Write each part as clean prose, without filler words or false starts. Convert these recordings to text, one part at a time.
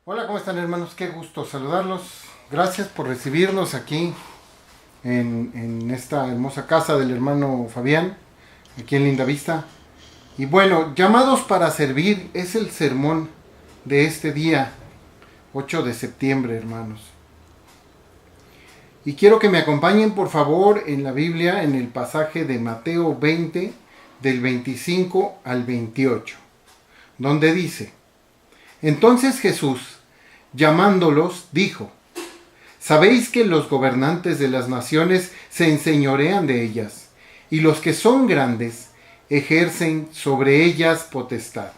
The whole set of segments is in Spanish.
Hola, ¿cómo están, hermanos? Qué gusto saludarlos. Gracias por recibirnos aquí en esta hermosa casa del hermano Fabián, aquí en Linda Vista. Y bueno, llamados para servir es el sermón de este día, 8 de septiembre, hermanos. Y quiero que me acompañen, por favor, en la Biblia, en el pasaje de Mateo 20, del 25 al 28, donde dice: Entonces Jesús, llamándolos, dijo: Sabéis que los gobernantes de las naciones se enseñorean de ellas, y los que son grandes ejercen sobre ellas potestad.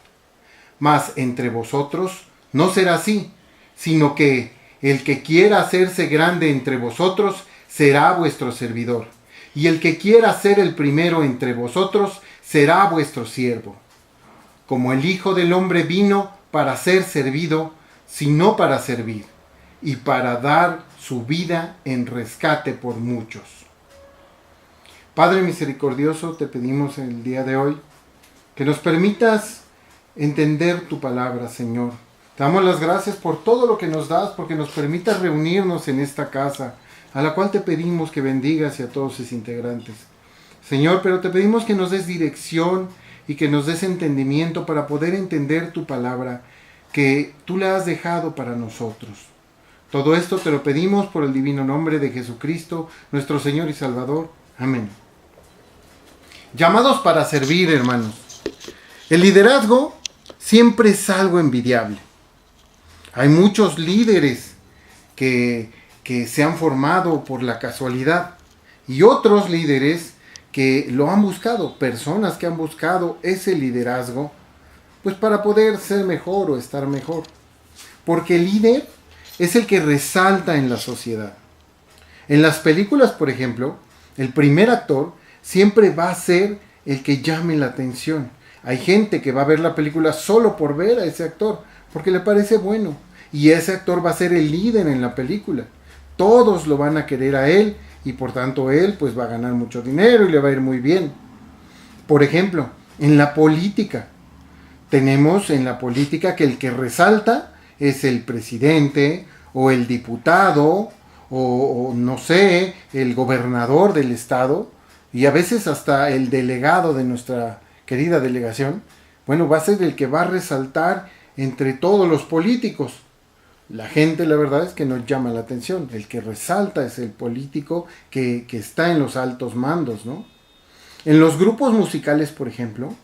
Mas entre vosotros no será así, sino que el que quiera hacerse grande entre vosotros será vuestro servidor, y el que quiera ser el primero entre vosotros será vuestro siervo. Como el Hijo del Hombre vino para ser servido, sino para servir, y para dar su vida en rescate por muchos. Padre misericordioso, te pedimos en el día de hoy que nos permitas entender tu palabra, Señor. Te damos las gracias por todo lo que nos das, porque nos permitas reunirnos en esta casa, a la cual te pedimos que bendigas y a todos sus integrantes. Señor, pero te pedimos que nos des dirección y que nos des entendimiento para poder entender tu palabra, que tú la has dejado para nosotros. Todo esto te lo pedimos por el divino nombre de Jesucristo, nuestro Señor y Salvador. Amén. Llamados para servir, hermanos. El liderazgo siempre es algo envidiable. Hay muchos líderes que se han formado por la casualidad, y otros líderes que lo han buscado, personas que han buscado ese liderazgo, pues para poder ser mejor o estar mejor. Porque el líder es el que resalta en la sociedad. En las películas, por ejemplo, el primer actor siempre va a ser el que llame la atención. Hay gente que va a ver la película solo por ver a ese actor, porque le parece bueno, y ese actor va a ser el líder en la película. Todos lo van a querer a él, y por tanto él pues va a ganar mucho dinero y le va a ir muy bien. Por ejemplo, en la política, tenemos en la política que el que resalta es el presidente o el diputado o no sé, el gobernador del estado, y a veces hasta el delegado de nuestra querida delegación. Bueno, va a ser el que va a resaltar entre todos los políticos. La gente, la verdad es que nos llama la atención. El que resalta es el político que está en los altos mandos, ¿no? En los grupos musicales, por ejemplo,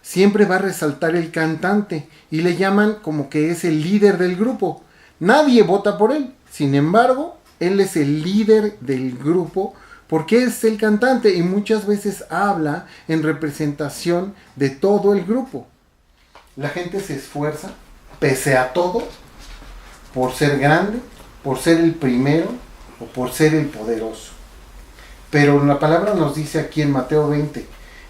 siempre va a resaltar el cantante y le llaman como que es el líder del grupo. Nadie vota por él, sin embargo, él es el líder del grupo porque es el cantante y muchas veces habla en representación de todo el grupo. La gente se esfuerza, pese a todo, por ser grande, por ser el primero o por ser el poderoso. Pero la palabra nos dice aquí en Mateo 20,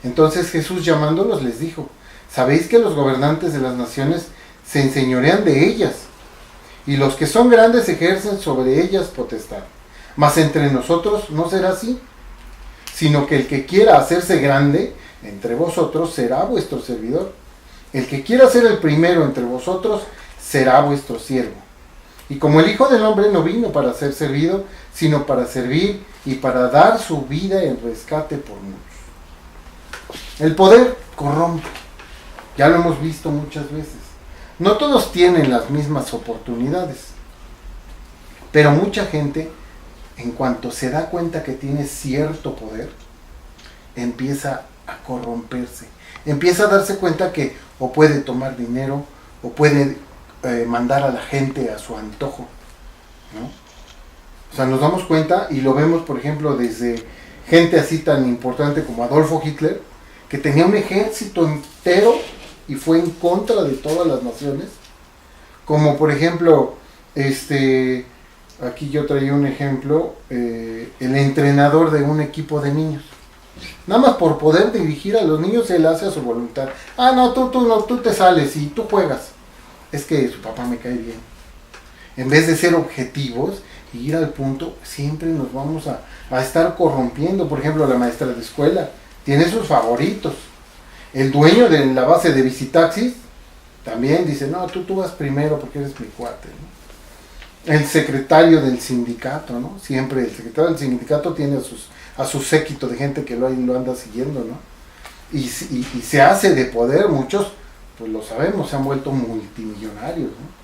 entonces Jesús llamándolos les dijo: Sabéis que los gobernantes de las naciones se enseñorean de ellas, y los que son grandes ejercen sobre ellas potestad. Mas entre nosotros no será así, sino que el que quiera hacerse grande entre vosotros será vuestro servidor. El que quiera ser el primero entre vosotros será vuestro siervo. Y como el Hijo del Hombre no vino para ser servido, sino para servir y para dar su vida en rescate por muchos. El poder corrompe. Ya lo hemos visto muchas veces. No todos tienen las mismas oportunidades. Pero mucha gente, en cuanto se da cuenta que tiene cierto poder, empieza a corromperse. Empieza a darse cuenta que o puede tomar dinero o puede mandar a la gente a su antojo, ¿no? O sea, nos damos cuenta y lo vemos, por ejemplo, desde gente así tan importante como Adolfo Hitler, que tenía un ejército entero y fue en contra de todas las naciones. Como por ejemplo, aquí yo traía un ejemplo, el entrenador de un equipo de niños. Nada más por poder dirigir a los niños, él hace a su voluntad. Ah, no, tú te sales y tú juegas. Es que su papá me cae bien. En vez de ser objetivos y ir al punto, siempre nos vamos a estar corrompiendo. Por ejemplo, la maestra de escuela tiene sus favoritos. El dueño de la base de Visitaxis también dice, no, tú vas primero porque eres mi cuate, ¿no? El secretario del sindicato, ¿no? Siempre el secretario del sindicato tiene a su séquito de gente que lo anda siguiendo, ¿no? Y se hace de poder, muchos, pues lo sabemos, se han vuelto multimillonarios, ¿no?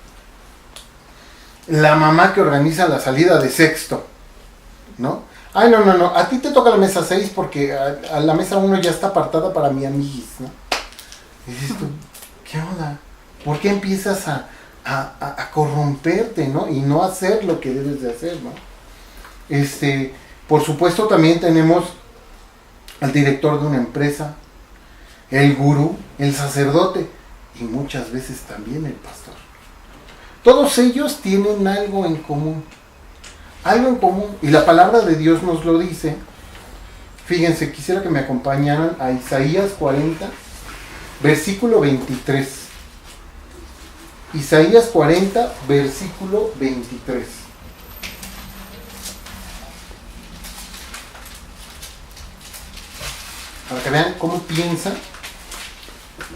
La mamá que organiza la salida de sexto, ¿no? Ay, no, a ti te toca la mesa 6 porque a la mesa 1 ya está apartada para mi amiguis, ¿no? Y dices tú, ¿qué onda? ¿Por qué empiezas a corromperte, ¿no? Y no hacer lo que debes de hacer, ¿no? Por supuesto también tenemos al director de una empresa, el gurú, el sacerdote y muchas veces también el pastor. Todos ellos tienen algo en común. Algo en común. Y la palabra de Dios nos lo dice. Fíjense, quisiera que me acompañaran a Isaías 40, versículo 23. Isaías 40, versículo 23. Para que vean cómo piensa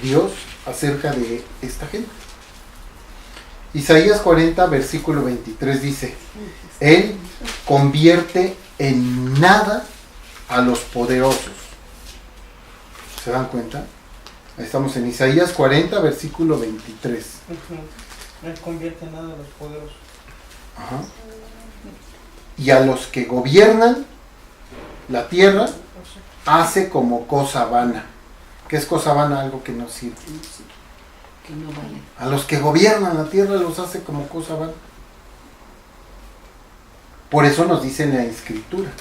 Dios acerca de esta gente. Isaías 40, versículo 23 dice, Él convierte en nada a los poderosos. ¿Se dan cuenta? Ahí estamos en Isaías 40, versículo 23. Él convierte en nada a los poderosos. Ajá. Y a los que gobiernan la tierra, hace como cosa vana. ¿Qué es cosa vana? Algo que no sirve. Que no vale. A los que gobiernan la tierra los hace como cosa vana. Por eso nos dice en la escritura,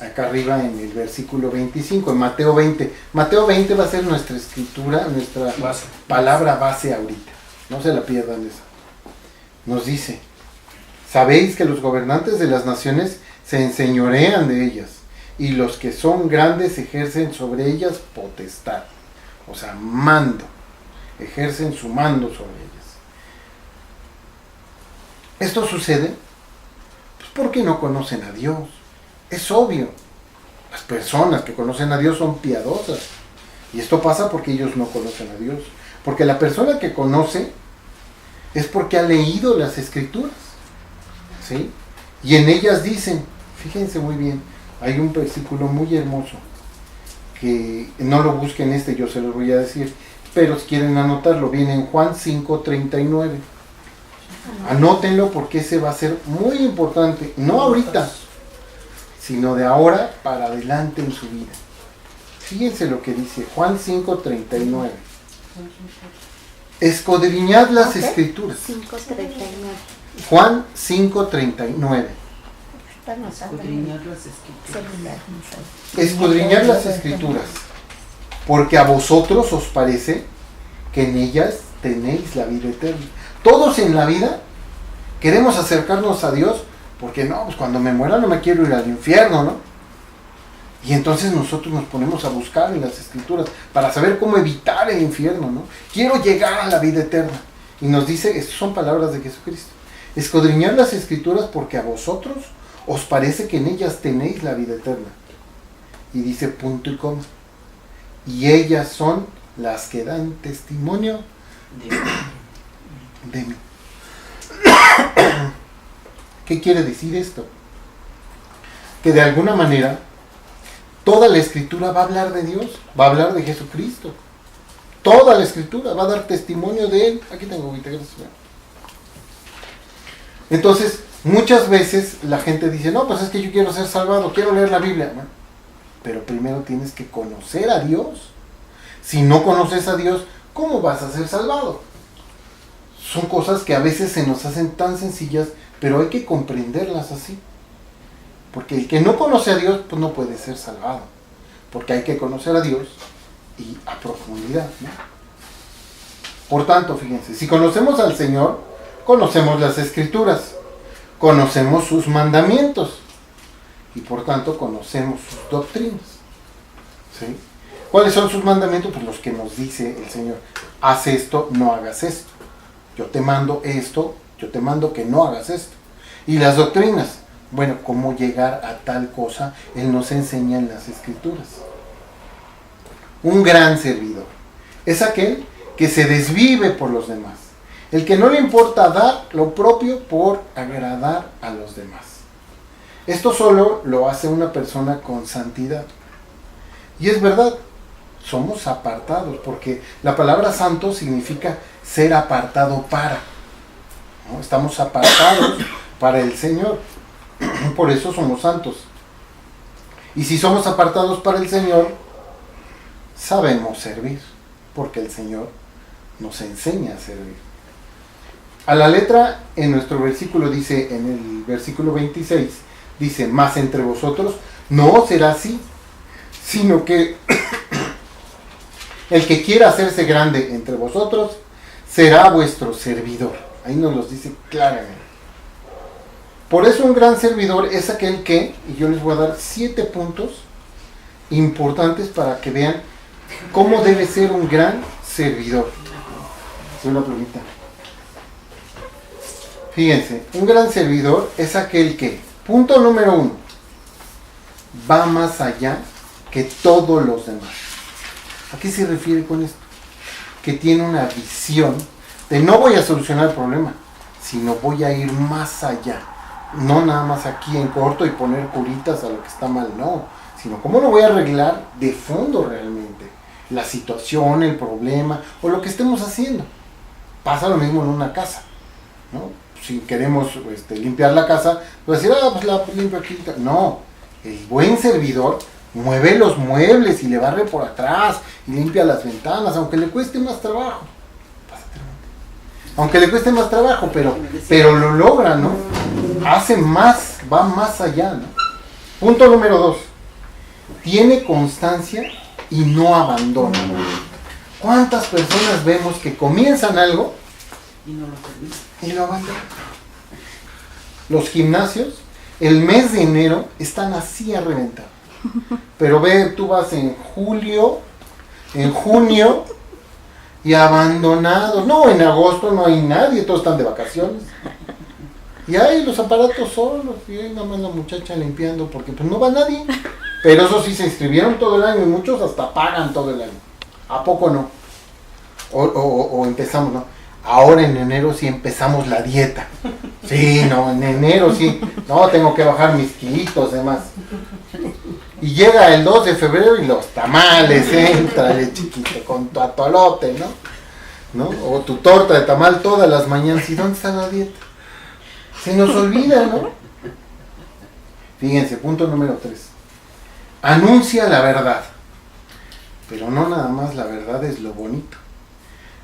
acá arriba en el versículo 25, en Mateo 20. Mateo 20 va a ser nuestra escritura, nuestra palabra base ahorita. No se la pierdan esa. Nos dice, sabéis que los gobernantes de las naciones se enseñorean de ellas, y los que son grandes ejercen sobre ellas potestad. O sea, mando. Ejercen su mando sobre ellas. Esto sucede pues porque no conocen a Dios. Es obvio. Las personas que conocen a Dios son piadosas. Y esto pasa porque ellos no conocen a Dios. Porque la persona que conoce es porque ha leído las escrituras. ¿Sí? Y en ellas dicen, fíjense muy bien, hay un versículo muy hermoso que no lo busquen yo se los voy a decir, pero si quieren anotarlo, viene en Juan 5:39. Anótenlo porque ese va a ser muy importante, no ahorita, sino de ahora para adelante en su vida. Fíjense lo que dice Juan 5:39. Escudriñad las escrituras. 5:39. Juan 5:39. Escudriñar las escrituras. Escudriñad las escrituras, porque a vosotros os parece que en ellas tenéis la vida eterna. Todos en la vida queremos acercarnos a Dios, porque no, pues cuando me muera no me quiero ir al infierno, ¿no? Y entonces nosotros nos ponemos a buscar en las escrituras para saber cómo evitar el infierno, ¿no? Quiero llegar a la vida eterna. Y nos dice, estas son palabras de Jesucristo. Escudriñad las escrituras porque a vosotros os parece que en ellas tenéis la vida eterna. Y dice punto y coma. Y ellas son las que dan testimonio de mí. ¿Qué quiere decir esto? Que de alguna manera toda la escritura va a hablar de Dios, va a hablar de Jesucristo. Toda la escritura va a dar testimonio de Él. Aquí tengo ahorita, gracias. Entonces, muchas veces la gente dice, no, pues es que yo quiero ser salvado, quiero leer la Biblia. Bueno, pero primero tienes que conocer a Dios. Si no conoces a Dios, ¿cómo vas a ser salvado? Son cosas que a veces se nos hacen tan sencillas, pero hay que comprenderlas así. Porque el que no conoce a Dios, pues no puede ser salvado. Porque hay que conocer a Dios y a profundidad, ¿no? Por tanto, fíjense, si conocemos al Señor, conocemos las Escrituras, conocemos sus mandamientos y por tanto conocemos sus doctrinas. ¿Sí? ¿Cuáles son sus mandamientos? Pues los que nos dice el Señor. Haz esto, no hagas esto. Yo te mando esto, yo te mando que no hagas esto. Y las doctrinas, bueno, cómo llegar a tal cosa, Él nos enseña en las Escrituras. Un gran servidor. es aquel que se desvive por los demás, el que no le importa dar lo propio por agradar a los demás. Esto solo lo hace una persona con santidad. Y es verdad, somos apartados, porque la palabra santo significa ser apartado para, ¿no? Estamos apartados para el Señor, por eso somos santos. Y si somos apartados para el Señor, sabemos servir, porque el Señor nos enseña a servir. A la letra, en nuestro versículo dice, en el versículo 26, dice, mas entre vosotros no será así, sino que el que quiera hacerse grande entre vosotros será vuestro servidor. Ahí nos lo dice claramente. Por eso un gran servidor es aquel que, y yo les voy a dar 7 puntos importantes para que vean cómo debe ser un gran servidor. Una plumita. Fíjense, un gran servidor es aquel que, punto número 1, va más allá que todos los demás. ¿A qué se refiere con esto? Que tiene una visión de no voy a solucionar el problema, sino voy a ir más allá. No nada más aquí en corto y poner curitas a lo que está mal, no. Sino cómo lo voy a arreglar de fondo realmente. La situación, el problema o lo que estemos haciendo. Pasa lo mismo en una casa, ¿no? Si queremos limpiar la casa, pues decir, pues la limpio aquí. No, el buen servidor mueve los muebles y le barre por atrás y limpia las ventanas, aunque le cueste más trabajo. Aunque le cueste más trabajo, pero lo logra, ¿no? Hace más, va más allá, ¿no? Punto número 2. Tiene constancia y no abandona. ¿Cuántas personas vemos que comienzan algo y lo abandonan? Los gimnasios, el mes de enero, están así a reventar. Pero tú vas en julio, en junio, y abandonados. No, en agosto no hay nadie, todos están de vacaciones. Y hay los aparatos solos, y hay nada más la muchacha limpiando, porque pues no va nadie. Pero eso sí, se inscribieron todo el año, y muchos hasta pagan todo el año. ¿A poco no? O empezamos, ¿no? Ahora en enero sí empezamos la dieta. Sí, no, en enero sí. No, tengo que bajar mis kilitos, demás. Y llega el 2 de febrero y los tamales, entrale chiquito, con tu atolote, ¿no? O tu torta de tamal todas las mañanas. ¿Y dónde está la dieta? Se nos olvida, ¿no? Fíjense, punto número 3. Anuncia la verdad. Pero no nada más la verdad es lo bonito.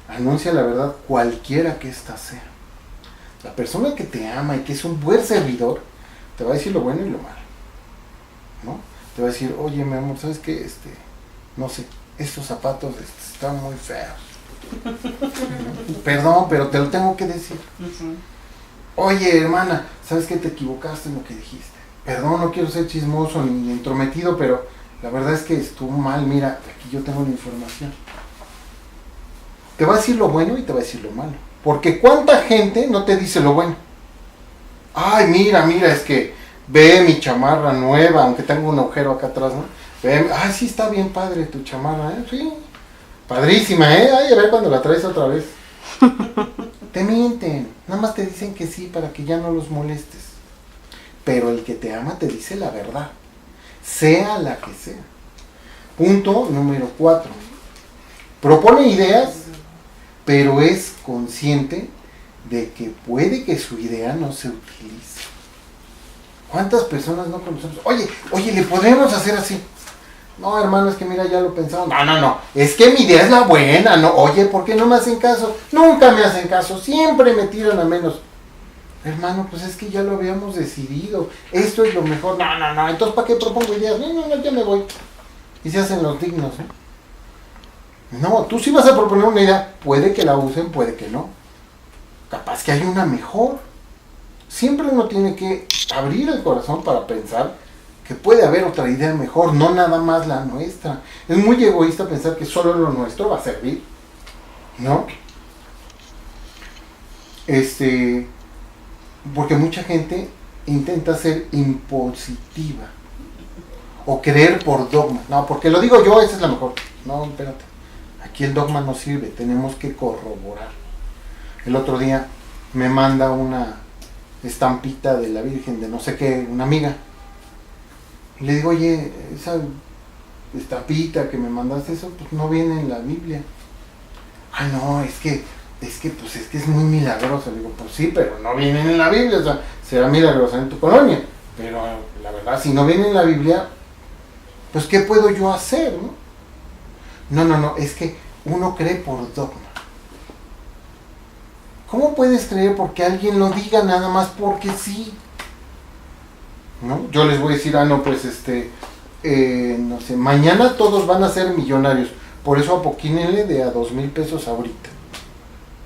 Anuncia la verdad cualquiera que ésta sea. La persona que te ama y que es un buen servidor, te va a decir lo bueno y lo malo, ¿no? Te va a decir, oye, mi amor, ¿sabes qué? No sé, estos zapatos están muy feos. Perdón, pero te lo tengo que decir. Oye, hermana, ¿sabes qué? Te equivocaste en lo que dijiste. Perdón, no quiero ser chismoso ni entrometido, pero la verdad es que estuvo mal. Mira, aquí yo tengo la información. Te va a decir lo bueno y te va a decir lo malo. Porque ¿cuánta gente no te dice lo bueno? Ay, mira, es que ve mi chamarra nueva, aunque tengo un agujero acá atrás, ¿no? Ay, sí está bien padre tu chamarra, ¿eh? Sí, padrísima, ¿eh? Ay, a ver cuando la traes otra vez. Te mienten, nada más te dicen que sí para que ya no los molestes. Pero el que te ama te dice la verdad, sea la que sea. Punto número 4. Propone ideas, pero es consciente de que puede que su idea no se utilice. ¿Cuántas personas no conocemos? Oye, ¿le podemos hacer así? No, hermano, es que mira, ya lo pensamos. No, es que mi idea es la buena, no. Oye, ¿por qué no me hacen caso? Nunca me hacen caso, siempre me tiran a menos. Hermano, pues es que ya lo habíamos decidido. Esto es lo mejor. No, entonces ¿para qué propongo ideas? No, ya me voy. Y se hacen los dignos, ¿eh? No, tú sí vas a proponer una idea, puede que la usen, puede que no. Capaz que hay una mejor. Siempre uno tiene que abrir el corazón para pensar que puede haber otra idea mejor, no nada más la nuestra. Es muy egoísta pensar que solo lo nuestro va a servir, ¿no? Porque mucha gente intenta ser impositiva o creer por dogma. No, porque lo digo yo, esa es la mejor. No, espérate. Aquí el dogma no sirve, tenemos que corroborar. El otro día me manda una estampita de la Virgen de no sé qué, una amiga. Y le digo, oye, esa estampita que me mandaste, eso pues no viene en la Biblia. Ah, no, es que es muy milagrosa. Le digo, pues sí, pero no viene en la Biblia, o sea, será milagrosa en tu colonia. Pero la verdad, si no viene en la Biblia, pues ¿qué puedo yo hacer, no? No, es que uno cree por dogma. ¿Cómo puedes creer porque alguien lo diga nada más porque sí? ¿No? Yo les voy a decir, no, pues no sé, mañana todos van a ser millonarios, por eso apoquínenle de a 2,000 pesos ahorita.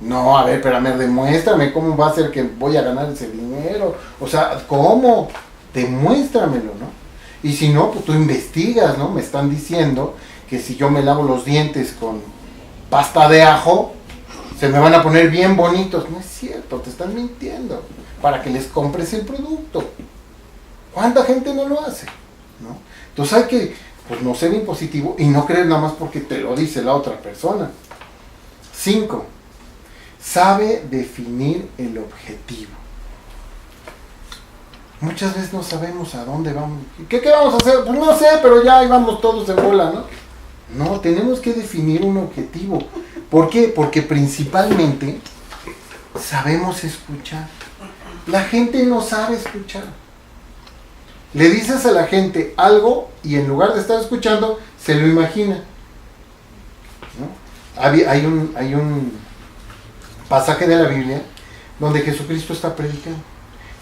No, a ver, espérame, demuéstrame cómo va a ser que voy a ganar ese dinero. O sea, ¿cómo? Demuéstramelo, ¿no? Y si no, pues tú investigas, ¿no? Me están diciendo que si yo me lavo los dientes con pasta de ajo, se me van a poner bien bonitos. No es cierto, te están mintiendo. Para que les compres el producto. ¿Cuánta gente no lo hace? ¿No? Entonces hay que, pues, no ser impositivo y no creer nada más porque te lo dice la otra persona. 5. Sabe definir el objetivo. Muchas veces no sabemos a dónde vamos. ¿Qué vamos a hacer? Pues no sé, pero ya ahí vamos todos en bola, ¿no? No, tenemos que definir un objetivo. ¿Por qué? Porque principalmente sabemos escuchar. La gente no sabe escuchar. Le dices a la gente algo y en lugar de estar escuchando, se lo imagina, ¿no? Hay un pasaje de la Biblia donde Jesucristo está predicando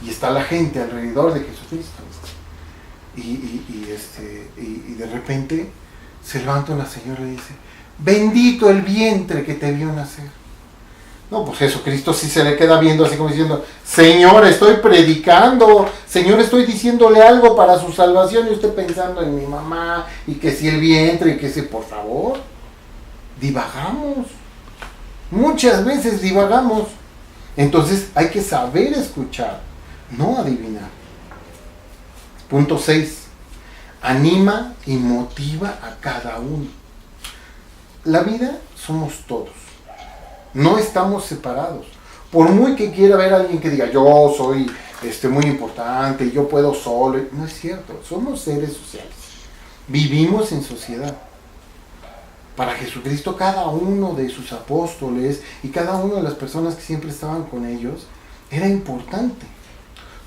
y está la gente alrededor de Jesucristo. Y de repente se levanta una señora y dice, bendito el vientre que te vio nacer. No, pues Jesucristo sí se le queda viendo así como diciendo, Señor, estoy predicando, Señor, estoy diciéndole algo para su salvación y usted pensando en mi mamá y que si el vientre y que si, por favor, divagamos. Muchas veces divagamos. Entonces hay que saber escuchar, no adivinar. Punto 6. Anima y motiva a cada uno. La vida somos todos. No estamos separados. Por muy que quiera haber alguien que diga, yo soy muy importante, yo puedo solo. No es cierto. Somos seres sociales. Vivimos en sociedad. Para Jesucristo, cada uno de sus apóstoles y cada una de las personas que siempre estaban con ellos era importante.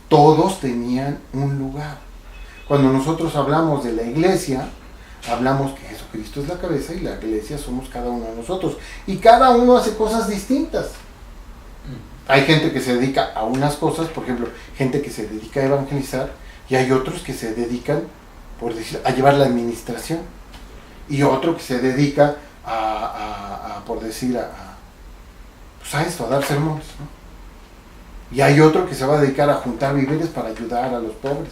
Todos tenían un lugar. Cuando nosotros hablamos de la iglesia, hablamos que Jesucristo es la cabeza y la iglesia somos cada uno de nosotros. Y cada uno hace cosas distintas. Hay gente que se dedica a unas cosas, por ejemplo, gente que se dedica a evangelizar, y hay otros que se dedican, por decir, a llevar la administración. Y otro que se dedica por decir, a esto, a dar sermones, ¿no? Y hay otro que se va a dedicar a juntar víveres para ayudar a los pobres.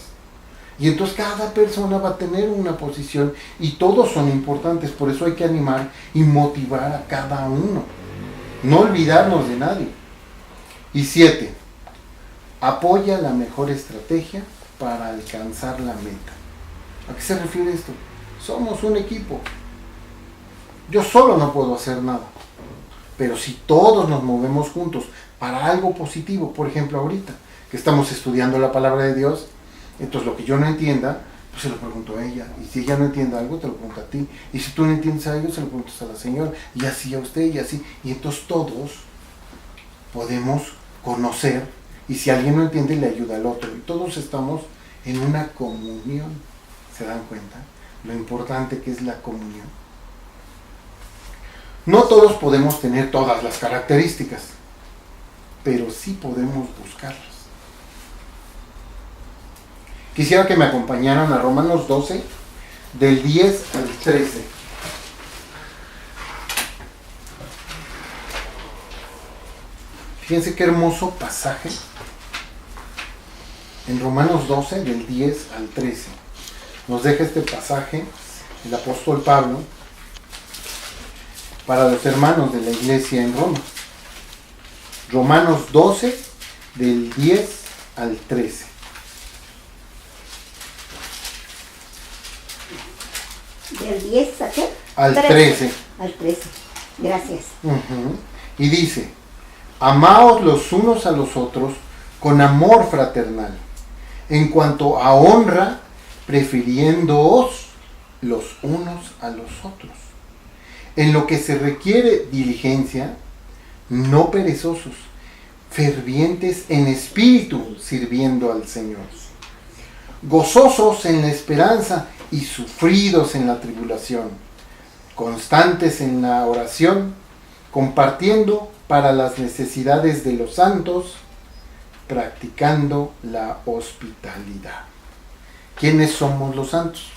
Y entonces cada persona va a tener una posición y todos son importantes, por eso hay que animar y motivar a cada uno. No olvidarnos de nadie. Y 7. Apoya la mejor estrategia para alcanzar la meta. ¿A qué se refiere esto? Somos un equipo. Yo solo no puedo hacer nada. Pero si todos nos movemos juntos para algo positivo, por ejemplo ahorita, que estamos estudiando la palabra de Dios, entonces lo que yo no entienda, pues se lo pregunto a ella. Y si ella no entiende algo, te lo pregunto a ti. Y si tú no entiendes algo, se lo preguntas a la señora. Y así a usted, y así. Y entonces todos podemos conocer. Y si alguien no entiende, le ayuda al otro. Y todos estamos en una comunión. ¿Se dan cuenta? Lo importante que es la comunión. No todos podemos tener todas las características, pero sí podemos buscarlas. Quisiera que me acompañaran a Romanos 12, del 10 al 13. Fíjense qué hermoso pasaje. En Romanos 12, del 10 al 13. Nos deja este pasaje el apóstol Pablo para los hermanos de la iglesia en Roma. Romanos 12, del 10 al 13. ¿Del 10 a qué? Al 13. Al 13. Gracias. Y dice, amaos los unos a los otros con amor fraternal, en cuanto a honra, prefiriéndoos los unos a los otros. En lo que se requiere diligencia, no perezosos, fervientes en espíritu, sirviendo al Señor. Gozosos en la esperanza y sufridos en la tribulación. Constantes en la oración, compartiendo para las necesidades de los santos, practicando la hospitalidad. ¿Quiénes somos los santos?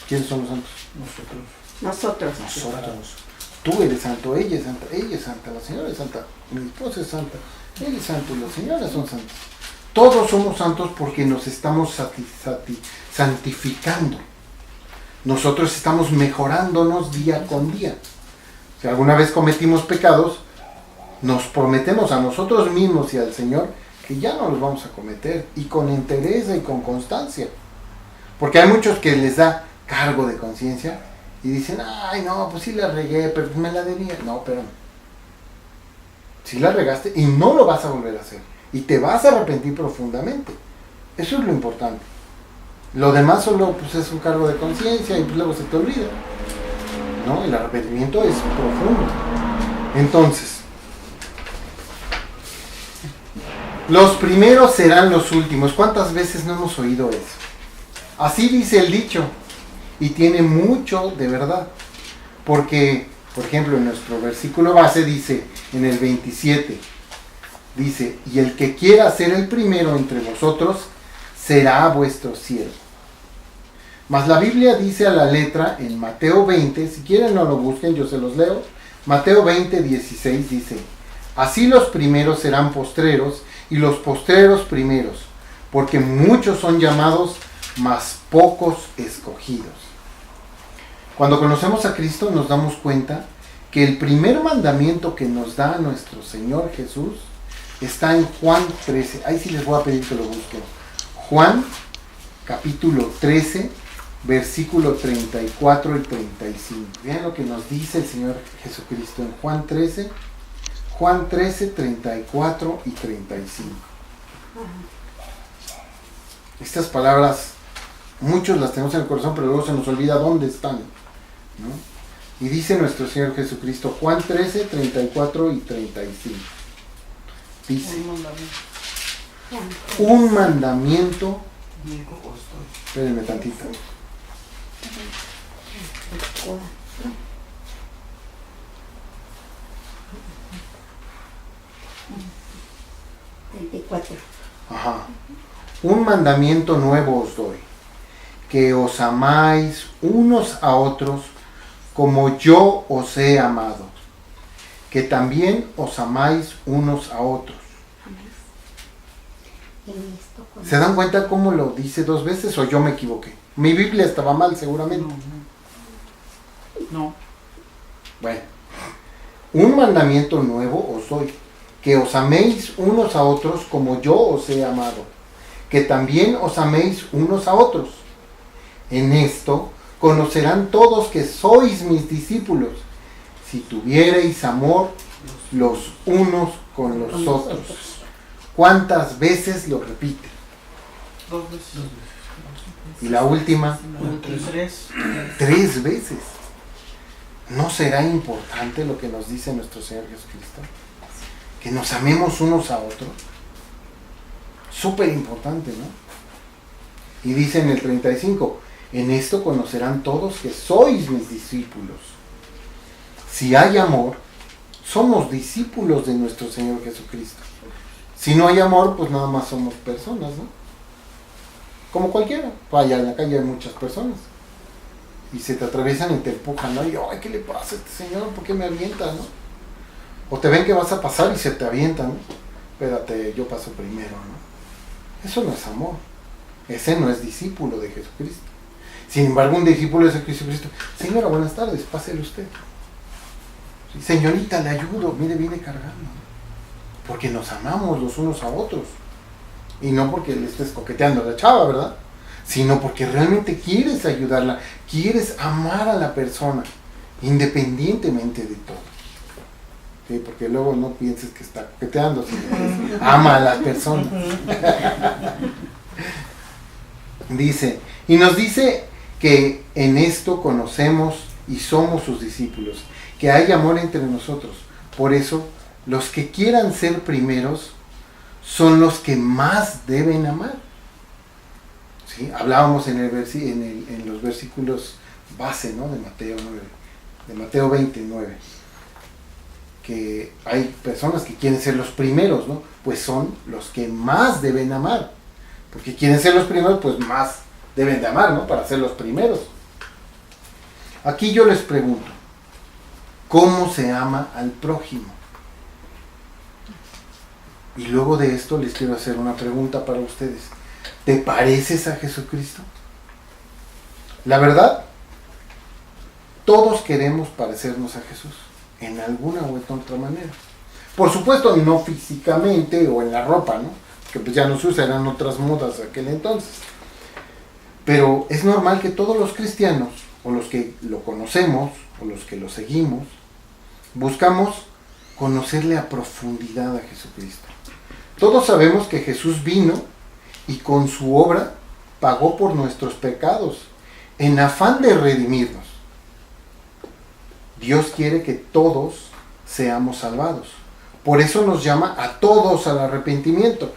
¿Quiénes son los santos? Nosotros. Nosotros. Tú eres santo, ella es santa, la señora es santa, mi esposa es santa, él es santo, las señoras son santas. Todos somos santos porque nos estamos santificando. Nosotros estamos mejorándonos día con día. Si alguna vez cometimos pecados, nos prometemos a nosotros mismos y al Señor que ya no los vamos a cometer, y con entereza y con constancia. Porque hay muchos que les da cargo de conciencia y dicen, ay no, pues sí la regué, pero me la debía. No, espérame. Sí la regaste y no lo vas a volver a hacer. Y te vas a arrepentir profundamente. Eso es lo importante. Lo demás solo pues, es un cargo de conciencia y pues, luego se te olvida. ¿No? El arrepentimiento es profundo. Entonces, los primeros serán los últimos. ¿Cuántas veces no hemos oído eso? Así dice el dicho. Y tiene mucho de verdad. Porque, por ejemplo, en nuestro versículo base dice, en el 27, dice, y el que quiera ser el primero entre vosotros, será vuestro siervo. Mas la Biblia dice a la letra en Mateo 20, si quieren no lo busquen, yo se los leo. Mateo 20, 16 dice, así los primeros serán postreros, y los postreros primeros, porque muchos son llamados, mas pocos escogidos. Cuando conocemos a Cristo nos damos cuenta que el primer mandamiento que nos da nuestro Señor Jesús está en Juan 13. Ahí sí les voy a pedir que lo busquen. Juan capítulo 13, versículo 34 y 35. Vean lo que nos dice el Señor Jesucristo en Juan 13, 34 y 35. Estas palabras, muchos las tenemos en el corazón, pero luego se nos olvida dónde están, ¿no? Y dice nuestro Señor Jesucristo, Juan 13, 34 y 35. Dice, un mandamiento, espérenme tantito. Ajá. Un mandamiento nuevo os doy, que os amáis unos a otros como yo os he amado, que también os amáis unos a otros. ¿Se dan cuenta cómo lo dice dos veces o yo me equivoqué? Mi Biblia estaba mal seguramente. No. Bueno, un mandamiento nuevo os doy, que os améis unos a otros como yo os he amado, que también os améis unos a otros. En esto conocerán todos que sois mis discípulos, si tuviereis amor los unos con los otros. ¿Cuántas veces lo repite? 2 veces. Y la última, 3. 3 veces. ¿No será importante lo que nos dice nuestro Señor Jesucristo? Que nos amemos unos a otros. Súper importante, ¿no? Y dice en el 35, en esto conocerán todos que sois mis discípulos. Si hay amor, somos discípulos de nuestro Señor Jesucristo. Si no hay amor, pues nada más somos personas, ¿no? Como cualquiera. Allá en la calle hay muchas personas. Y se te atraviesan y te empujan, ¿no? Y, ay, ¿qué le pasa a este señor? ¿Por qué me avienta, no? O te ven que vas a pasar y se te avientan, ¿no? Espérate, yo paso primero, ¿no? Eso no es amor. Ese no es discípulo de Jesucristo. Sin embargo, un discípulo de Jesucristo, señora, buenas tardes, pásele usted. Sí, señorita, le ayudo, mire, viene cargando. Porque nos amamos los unos a otros. Y no porque le estés coqueteando a la chava, ¿verdad? Sino porque realmente quieres ayudarla, quieres amar a la persona. independientemente de todo. ¿Sí? Porque luego no pienses que está coqueteando, sino que ama a las personas. Dice, y nos dice que en esto conocemos y somos sus discípulos, que hay amor entre nosotros. Por eso, los que quieran ser primeros son los que más deben amar. ¿Sí? Hablábamos en los versículos base, ¿no? De Mateo 9, de Mateo 29, que hay personas que quieren ser los primeros, ¿no? Pues son los que más deben amar, porque quieren ser los primeros, pues más deben de amar, ¿no? Para ser los primeros. Aquí yo les pregunto, ¿cómo se ama al prójimo? Y luego de esto les quiero hacer una pregunta para ustedes. ¿Te pareces a Jesucristo? La verdad, todos queremos parecernos a Jesús, en alguna u otra manera. Por supuesto, no físicamente o en la ropa, ¿no? Que pues ya no se usa, eran otras modas de aquel entonces. Pero es normal que todos los cristianos, o los que lo conocemos, o los que lo seguimos, buscamos conocerle a profundidad a Jesucristo. Todos sabemos que Jesús vino y con su obra pagó por nuestros pecados, en afán de redimirnos. Dios quiere que todos seamos salvados. Por eso nos llama a todos al arrepentimiento.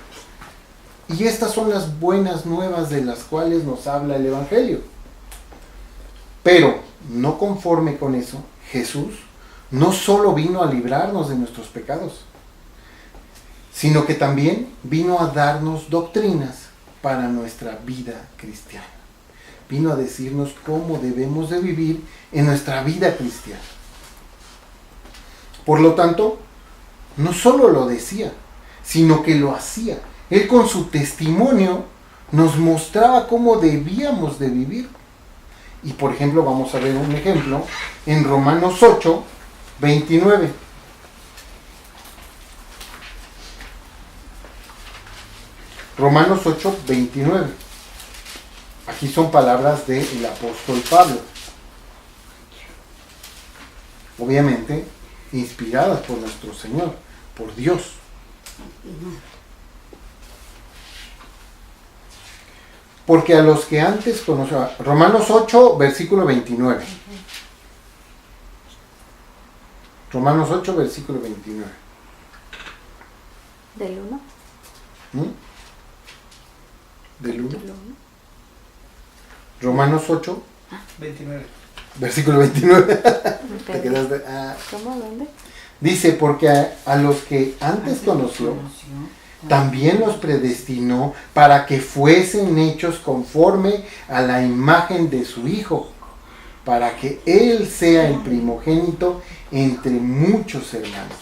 Y estas son las buenas nuevas de las cuales nos habla el Evangelio. Pero, no conforme con eso, Jesús no solo vino a librarnos de nuestros pecados, sino que también vino a darnos doctrinas para nuestra vida cristiana. Vino a decirnos cómo debemos de vivir en nuestra vida cristiana. Por lo tanto, no solo lo decía, sino que lo hacía. Él con su testimonio nos mostraba cómo debíamos de vivir. Y por ejemplo, vamos a ver un ejemplo en Romanos 8, 29. Romanos 8, 29. Aquí son palabras del apóstol Pablo. Obviamente, inspiradas por nuestro Señor, por Dios. Porque a los que antes conoció, Romanos 8, versículo 29. Romanos 8, versículo 29. ¿Del 1? Del 1. Romanos 8, 29. versículo 29. Te quedaste. ¿Cómo? ¿Dónde? Dice, porque a los que antes conoció, también los predestinó para que fuesen hechos conforme a la imagen de su Hijo, para que Él sea el primogénito entre muchos hermanos.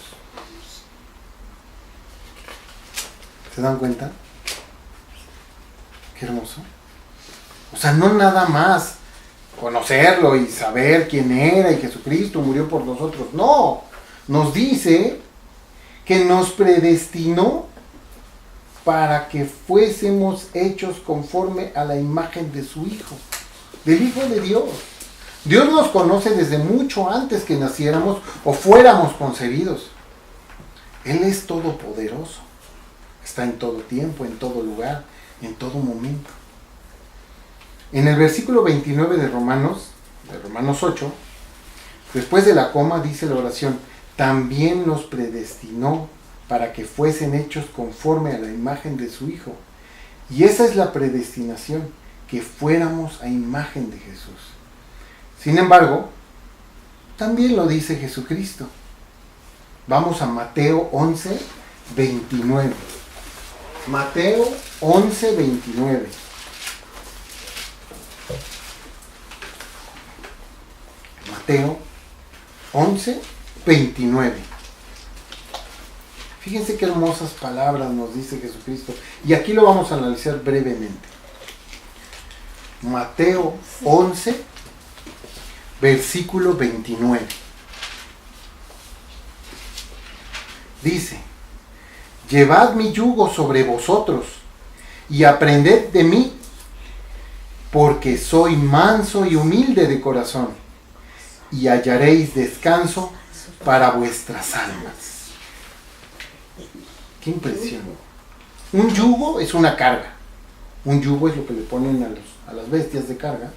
¿Se dan cuenta? Qué hermoso. O sea, no nada más conocerlo y saber quién era y Jesucristo murió por nosotros. No, nos dice que nos predestinó para que fuésemos hechos conforme a la imagen de su Hijo, del Hijo de Dios. Dios nos conoce desde mucho antes que naciéramos o fuéramos concebidos. Él es todopoderoso. Está en todo tiempo, en todo lugar, en todo momento. En el versículo 29 de Romanos 8, después de la coma dice la oración, también nos predestinó para que fuesen hechos conforme a la imagen de su Hijo. Y esa es la predestinación, que fuéramos a imagen de Jesús. Sin embargo, también lo dice Jesucristo. Vamos a Mateo 11, 29. Mateo 11, 29. Mateo 11, 29. Fíjense qué hermosas palabras nos dice Jesucristo. Y aquí lo vamos a analizar brevemente. Mateo 11, versículo 29. Dice, llevad mi yugo sobre vosotros y aprended de mí, porque soy manso y humilde de corazón, y hallaréis descanso para vuestras almas. Qué impresión. Un yugo es una carga. Un yugo es lo que le ponen a las bestias de carga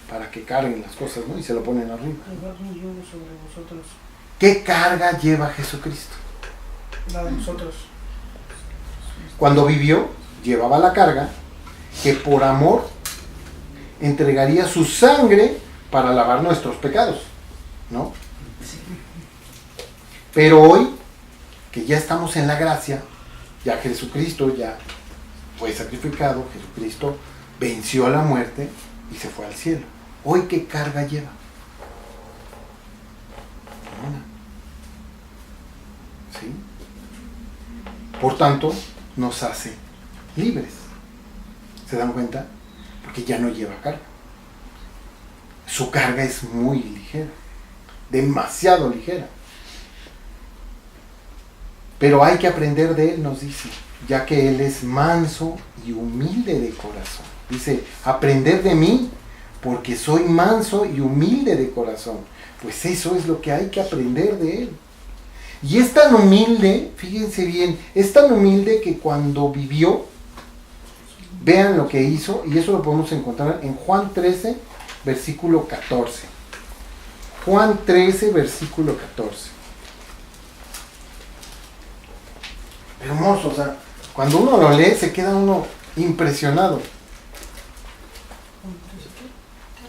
para que carguen las cosas, ¿no? Y se lo ponen arriba. Sobre vosotros. ¿Qué carga lleva Jesucristo? La de nosotros. Cuando vivió, llevaba la carga que por amor entregaría su sangre para lavar nuestros pecados, ¿no? Pero hoy, que ya estamos en la gracia, ya Jesucristo ya fue sacrificado, Jesucristo venció a la muerte y se fue al cielo. Hoy, ¿qué carga lleva? Ninguna. ¿Sí? Por tanto, nos hace libres. ¿Se dan cuenta? Porque ya no lleva carga. Su carga es muy ligera, demasiado ligera. Pero hay que aprender de él, nos dice, ya que él es manso y humilde de corazón. Dice, aprender de mí, porque soy manso y humilde de corazón. Pues eso es lo que hay que aprender de él. Y es tan humilde, fíjense bien, es tan humilde que cuando vivió, vean lo que hizo, y eso lo podemos encontrar en Juan 13, versículo 14. Juan 13, versículo 14. Hermoso, o sea, cuando uno lo lee se queda uno impresionado.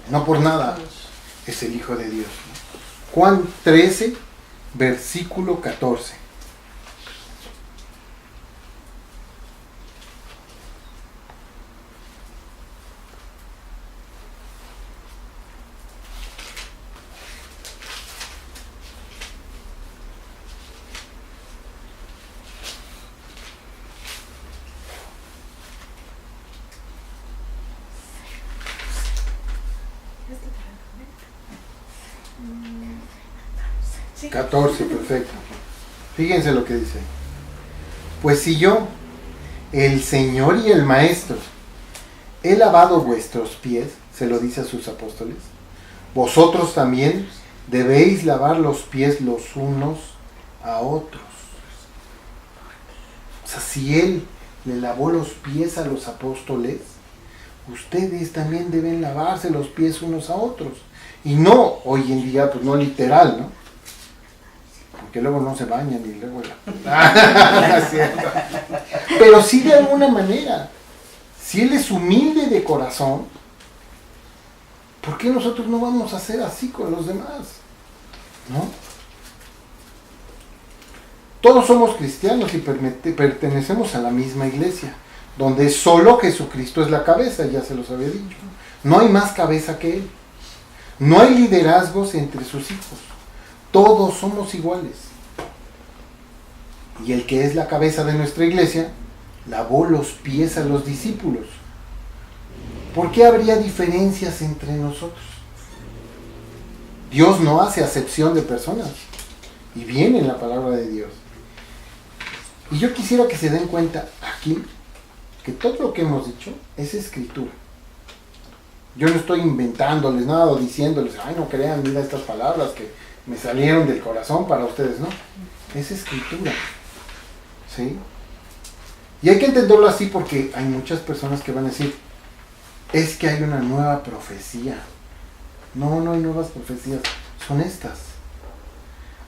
No por nada es el Hijo de Dios. Juan 13, versículo 14. Sí. 14, perfecto. Fíjense lo que dice. Pues si yo, el Señor y el Maestro, he lavado vuestros pies, se lo dice a sus apóstoles, vosotros también debéis lavar los pies los unos a otros. O sea, si Él le lavó los pies a los apóstoles, ustedes también deben lavarse los pies unos a otros. Y no, hoy en día, pues no literal, ¿no? Porque luego no se bañan y luego no es cierto. Pero sí de alguna manera. Si Él es humilde de corazón, ¿por qué nosotros no vamos a ser así con los demás? ¿No? Todos somos cristianos y pertenecemos a la misma iglesia, donde solo Jesucristo es la cabeza, ya se los había dicho. No hay más cabeza que Él. No hay liderazgos entre sus hijos. Todos somos iguales. Y el que es la cabeza de nuestra iglesia lavó los pies a los discípulos. ¿Por qué habría diferencias entre nosotros? Dios no hace acepción de personas. Y viene en la palabra de Dios. Y yo quisiera que se den cuenta aquí que todo lo que hemos dicho es escritura. Yo no estoy inventándoles nada o diciéndoles, ay, no crean, mira estas palabras que me salieron del corazón para ustedes, no. Es escritura. ¿Sí? Y hay que entenderlo así porque hay muchas personas que van a decir, es que hay una nueva profecía. No, no hay nuevas profecías, son estas.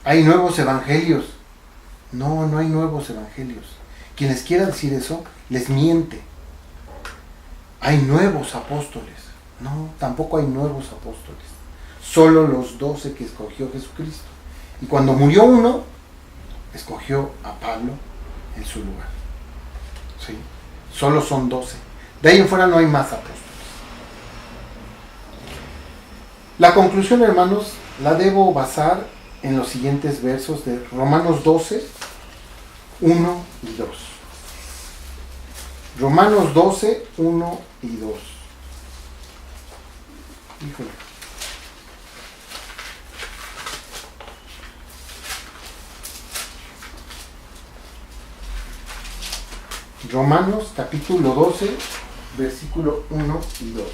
Hay nuevos evangelios. No, no hay nuevos evangelios. Quien les quiera decir eso, les miente. Hay nuevos apóstoles. No, tampoco hay nuevos apóstoles. Solo los 12 que escogió Jesucristo. Y cuando murió uno, escogió a Pablo en su lugar. ¿Sí? Solo son 12. De ahí en fuera no hay más apóstoles. La conclusión, hermanos, la debo basar en los siguientes versos de Romanos 12, 1 y 2. Romanos 12, 1 y 2. Híjole. Romanos capítulo 12, versículo 1 y 2.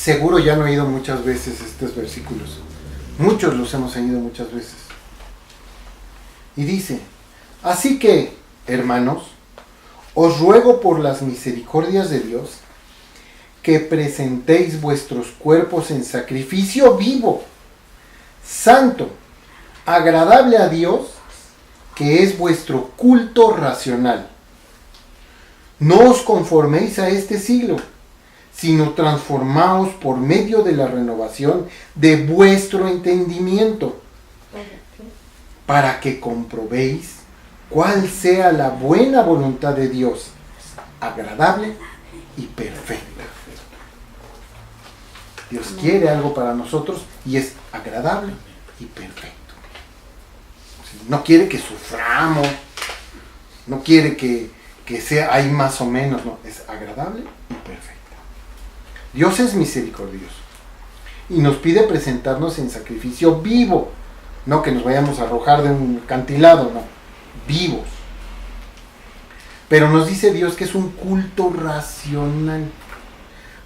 Seguro ya han oído muchas veces estos versículos. Muchos los hemos oído muchas veces. Y dice, así que, hermanos, os ruego por las misericordias de Dios, que presentéis vuestros cuerpos en sacrificio vivo, santo, agradable a Dios, que es vuestro culto racional. No os conforméis a este siglo, sino transformaos por medio de la renovación de vuestro entendimiento, para que comprobéis cuál sea la buena voluntad de Dios, agradable y perfecta. Dios quiere algo para nosotros y es agradable y perfecto. No quiere que suframos, no quiere que sea ahí más o menos, no, es agradable y perfecta. Dios es misericordioso y nos pide presentarnos en sacrificio vivo, no que nos vayamos a arrojar de un acantilado, no, vivos. Pero nos dice Dios que es un culto racional,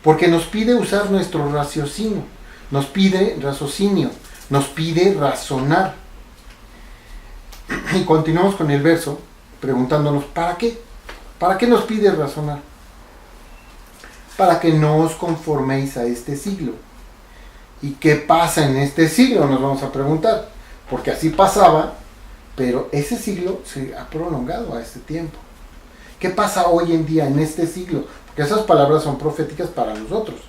porque nos pide usar nuestro raciocinio, nos pide razonar. Y continuamos con el verso preguntándonos, ¿para qué? ¿Para qué nos pide razonar? Para que no os conforméis a este siglo. ¿Y qué pasa en este siglo? Nos vamos a preguntar. Porque así pasaba, pero ese siglo se ha prolongado a este tiempo. ¿Qué pasa hoy en día en este siglo? Porque esas palabras son proféticas para nosotros.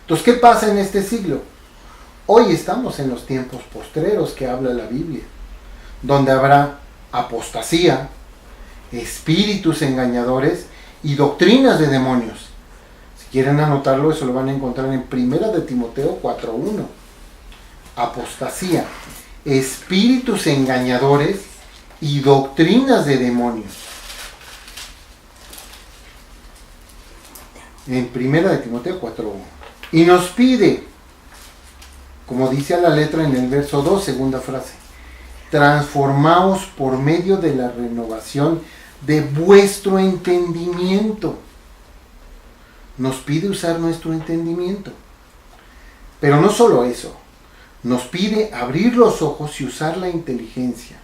Entonces, ¿qué pasa en este siglo? Hoy estamos en los tiempos postreros que habla la Biblia, donde habrá apostasía, espíritus engañadores y doctrinas de demonios. Si quieren anotarlo, eso lo van a encontrar en 1 de Timoteo 4:1. Apostasía, espíritus engañadores y doctrinas de demonios. En 1 de Timoteo 4:1. Y nos pide, como dice a la letra en el verso 2, segunda frase, transformaos por medio de la renovación de vuestro entendimiento. Nos pide usar nuestro entendimiento. Pero no solo eso, nos pide abrir los ojos y usar la inteligencia,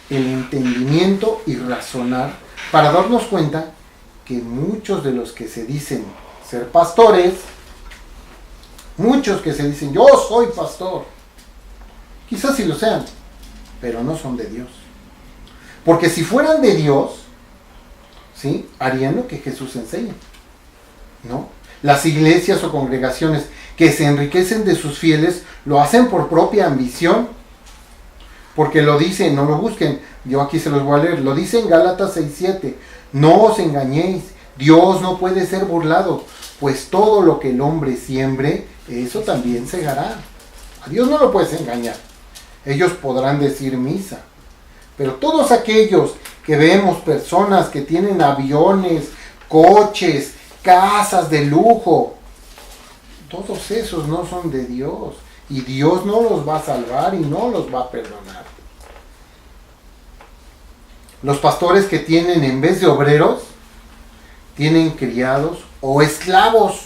el entendimiento y razonar para darnos cuenta que muchos de los que se dicen ser pastores, muchos que se dicen yo soy pastor, quizás sí lo sean, pero no son de Dios. Porque si fueran de Dios, ¿sí?, harían lo que Jesús enseña, ¿no? Las iglesias o congregaciones que se enriquecen de sus fieles lo hacen por propia ambición, porque lo dice, no lo busquen, yo aquí se los voy a leer, lo dice en Gálatas 6:7, no os engañéis, Dios no puede ser burlado, pues todo lo que el hombre siembre, eso también segará. A Dios no lo puedes engañar. Ellos podrán decir misa, pero todos aquellos que vemos personas que tienen aviones, coches, casas de lujo, todos esos no son de Dios, y Dios no los va a salvar y no los va a perdonar. Los pastores que tienen, en vez de obreros, tienen criados o esclavos,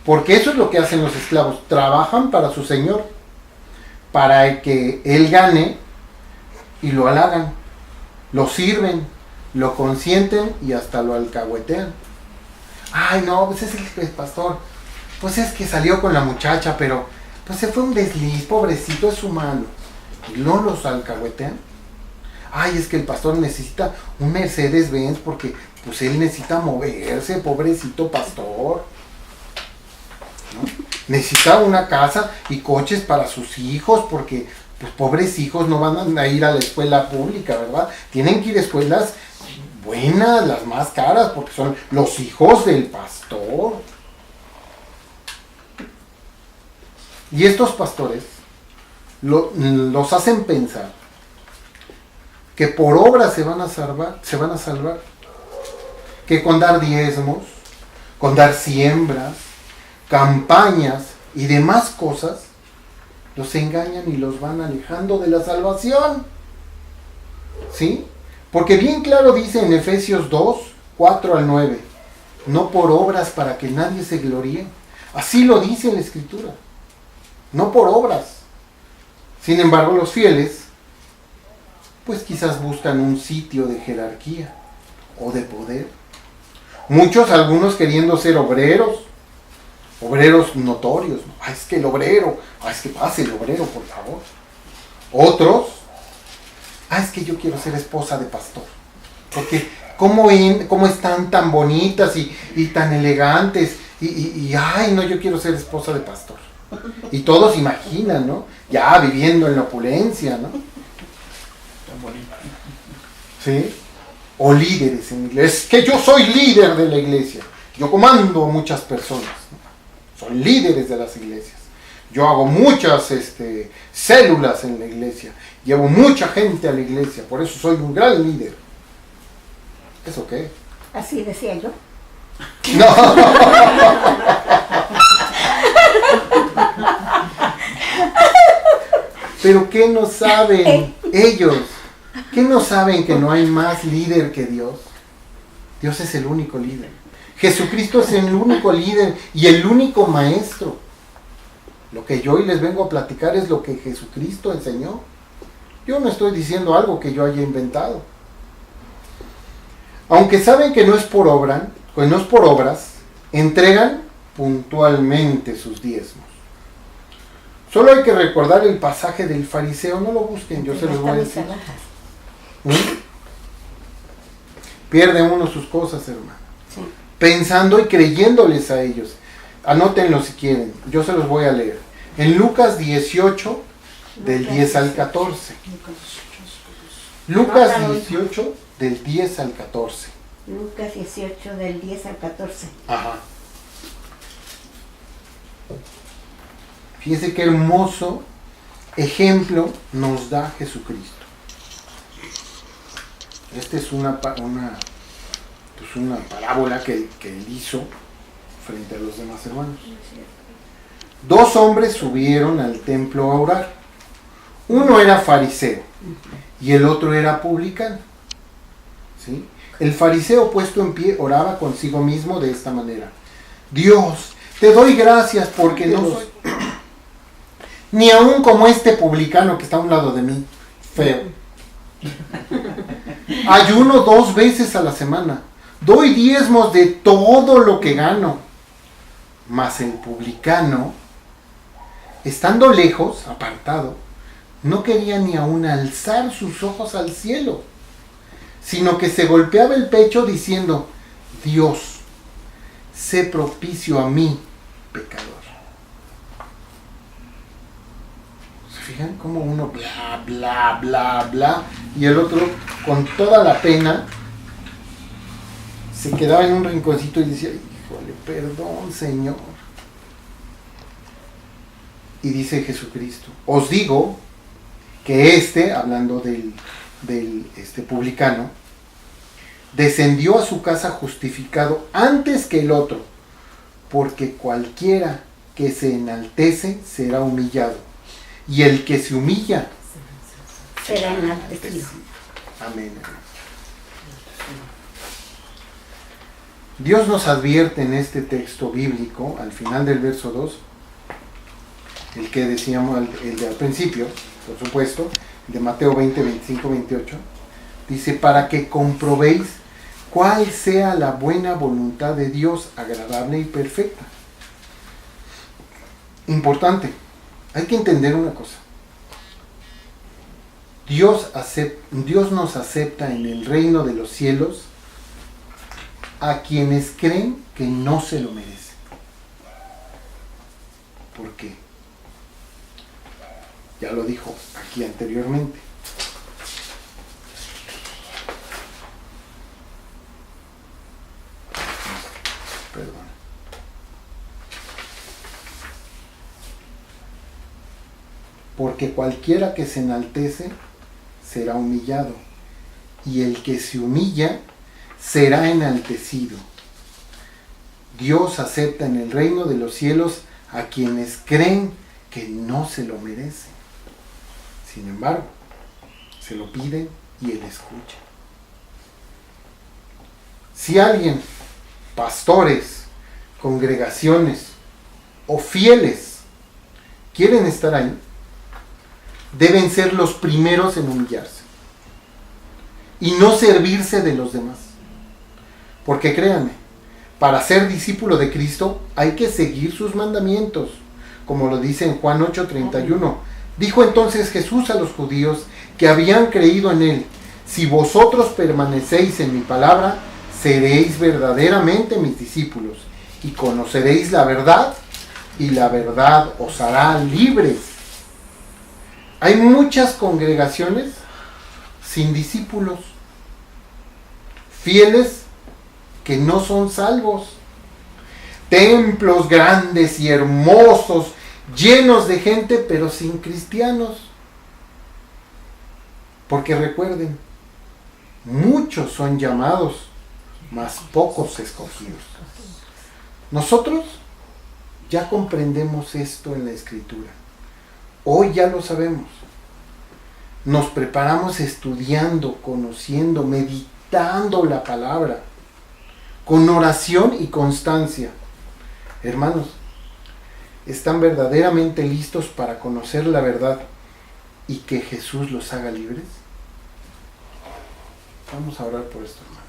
porque eso es lo que hacen los esclavos, trabajan para su señor, para que él gane y lo halagan, lo sirven, lo consienten y hasta lo alcahuetean. Ay, no, pues es el pastor, pues es que salió con la muchacha, pero pues se fue un desliz, pobrecito, es humano, y no los alcahuetean. Ay, es que el pastor necesita un Mercedes-Benz porque pues él necesita moverse, pobrecito pastor, ¿no? Necesita una casa y coches para sus hijos porque pues pobres hijos no van a ir a la escuela pública, ¿verdad? Tienen que ir a escuelas buenas, las más caras, porque son los hijos del pastor. Y estos pastores los hacen pensar que por obra se van a salvar, que con dar diezmos, con dar siembras, campañas y demás cosas, los engañan y los van alejando de la salvación. ¿Sí? Porque bien claro dice en Efesios 2, 4 al 9, no por obras para que nadie se gloríe. Así lo dice la Escritura, no por obras. Sin embargo, los fieles, pues quizás buscan un sitio de jerarquía o de poder. Muchos, algunos queriendo ser obreros notorios. Es que el obrero, es que pase el obrero, por favor. Otros, es que yo quiero ser esposa de pastor. Porque cómo están tan bonitas y tan elegantes. Ay, no, yo quiero ser esposa de pastor. Y todos imaginan, ¿no? Ya viviendo en la opulencia, ¿no? Tan bonito. ¿Sí? O líderes en la iglesia. Es que yo soy líder de la iglesia. Yo comando a muchas personas, ¿no? Soy líderes de las iglesias. Yo hago muchas células en la iglesia. Llevo mucha gente a la iglesia. Por eso soy un gran líder. ¿Eso qué? Así decía yo. No. Pero ¿qué no saben ellos? ¿Qué no saben que no hay más líder que Dios? Dios es el único líder. Jesucristo es el único líder y el único maestro. Lo que yo hoy les vengo a platicar es lo que Jesucristo enseñó. Yo no estoy diciendo algo que yo haya inventado. Aunque saben que no es por obra, que no es por obras, entregan puntualmente sus diezmos. Solo hay que recordar el pasaje del fariseo, no lo busquen, yo se los voy a decir. Pierde uno sus cosas, hermano. Sí. Pensando y creyéndoles a ellos. Anótenlo si quieren, yo se los voy a leer. En Lucas 18, del 10 al 14. Lucas 18, del 10 al 14. Lucas 18, del 10 al 14. Ajá. Fíjense qué hermoso ejemplo nos da Jesucristo. Esta es una parábola que él hizo frente a los demás hermanos. Dos hombres subieron al templo a orar. Uno era fariseo y el otro era publicano. ¿Sí? El fariseo, puesto en pie, oraba consigo mismo de esta manera: Dios, te doy gracias porque no soy ni aún como este publicano que está a un lado de mí, feo. Ayuno 2 veces a la semana. Doy diezmos de todo lo que gano. Mas el publicano, estando lejos, apartado, no quería ni aún alzar sus ojos al cielo, sino que se golpeaba el pecho diciendo: Dios, sé propicio a mí, pecador. ¿Se fijan cómo uno bla, bla, bla, bla, y el otro con toda la pena se quedaba en un rinconcito y decía: híjole, perdón, Señor? Y dice Jesucristo: os digo que hablando del publicano, descendió a su casa justificado antes que el otro, porque cualquiera que se enaltece será humillado, y el que se humilla Será enaltecido. Amén. Dios nos advierte en este texto bíblico, al final del verso 2, el que decíamos, el de al principio, por supuesto, de Mateo 20, 25, 28, dice: para que comprobéis cuál sea la buena voluntad de Dios, agradable y perfecta. Importante, hay que entender una cosa. Dios nos acepta en el reino de los cielos a quienes creen que no se lo merecen. ¿Por qué? Ya lo dijo aquí anteriormente. Perdón. Porque cualquiera que se enaltece será humillado, y el que se humilla será enaltecido. Dios acepta en el reino de los cielos a quienes creen que no se lo merecen. Sin embargo, se lo piden y Él escucha. Si alguien, pastores, congregaciones, o fieles quieren estar ahí, deben ser los primeros en humillarse y no servirse de los demás. Porque créanme, para ser discípulo de Cristo hay que seguir sus mandamientos, como lo dice en Juan 8:31. Dijo entonces Jesús a los judíos que habían creído en él: si vosotros permanecéis en mi palabra, seréis verdaderamente mis discípulos y conoceréis la verdad, y la verdad os hará libres. Hay muchas congregaciones sin discípulos, fieles que no son salvos, templos grandes y hermosos, llenos de gente, pero sin cristianos. Porque recuerden, muchos son llamados, mas pocos escogidos. Nosotros ya comprendemos esto en la Escritura. Hoy ya lo sabemos. Nos preparamos estudiando, conociendo, meditando la palabra, con oración y constancia. Hermanos, ¿están verdaderamente listos para conocer la verdad y que Jesús los haga libres? Vamos a orar por esto, hermanos.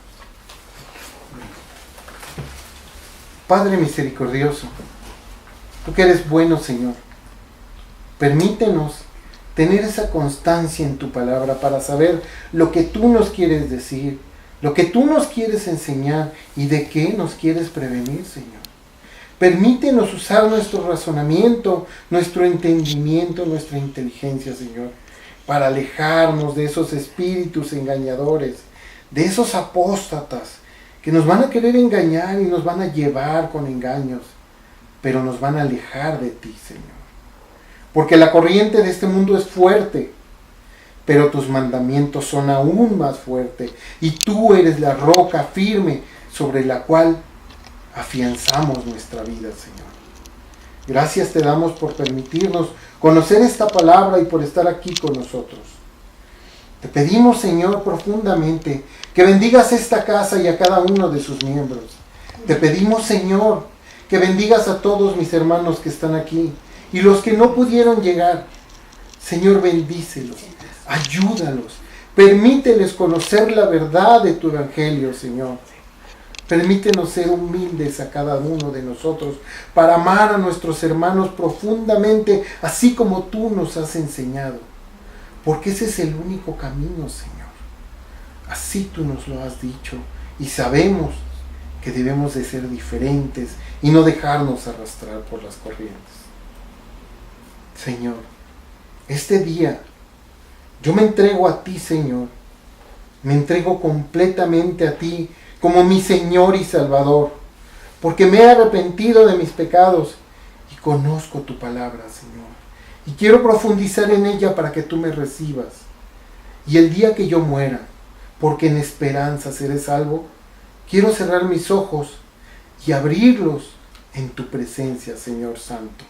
Padre misericordioso, tú que eres bueno, Señor, permítenos tener esa constancia en tu palabra para saber lo que tú nos quieres decir, lo que tú nos quieres enseñar y de qué nos quieres prevenir, Señor. Permítenos usar nuestro razonamiento, nuestro entendimiento, nuestra inteligencia, Señor, para alejarnos de esos espíritus engañadores, de esos apóstatas que nos van a querer engañar y nos van a llevar con engaños, pero nos van a alejar de ti, Señor. Porque la corriente de este mundo es fuerte, pero tus mandamientos son aún más fuertes, y tú eres la roca firme sobre la cual afianzamos nuestra vida, Señor. Gracias te damos por permitirnos conocer esta palabra y por estar aquí con nosotros. Te pedimos, Señor, profundamente que bendigas esta casa y a cada uno de sus miembros. Te pedimos, Señor, que bendigas a todos mis hermanos que están aquí y los que no pudieron llegar. Señor, bendícelos, ayúdalos, permíteles conocer la verdad de tu evangelio, Señor. Permítenos ser humildes a cada uno de nosotros para amar a nuestros hermanos profundamente, así como tú nos has enseñado. Porque ese es el único camino, Señor. Así tú nos lo has dicho y sabemos que debemos de ser diferentes y no dejarnos arrastrar por las corrientes. Señor, este día yo me entrego a ti, Señor. Me entrego completamente a ti como mi Señor y Salvador, porque me he arrepentido de mis pecados y conozco tu palabra, Señor. Y quiero profundizar en ella para que tú me recibas. Y el día que yo muera, porque en esperanza seré salvo, quiero cerrar mis ojos y abrirlos en tu presencia, Señor Santo.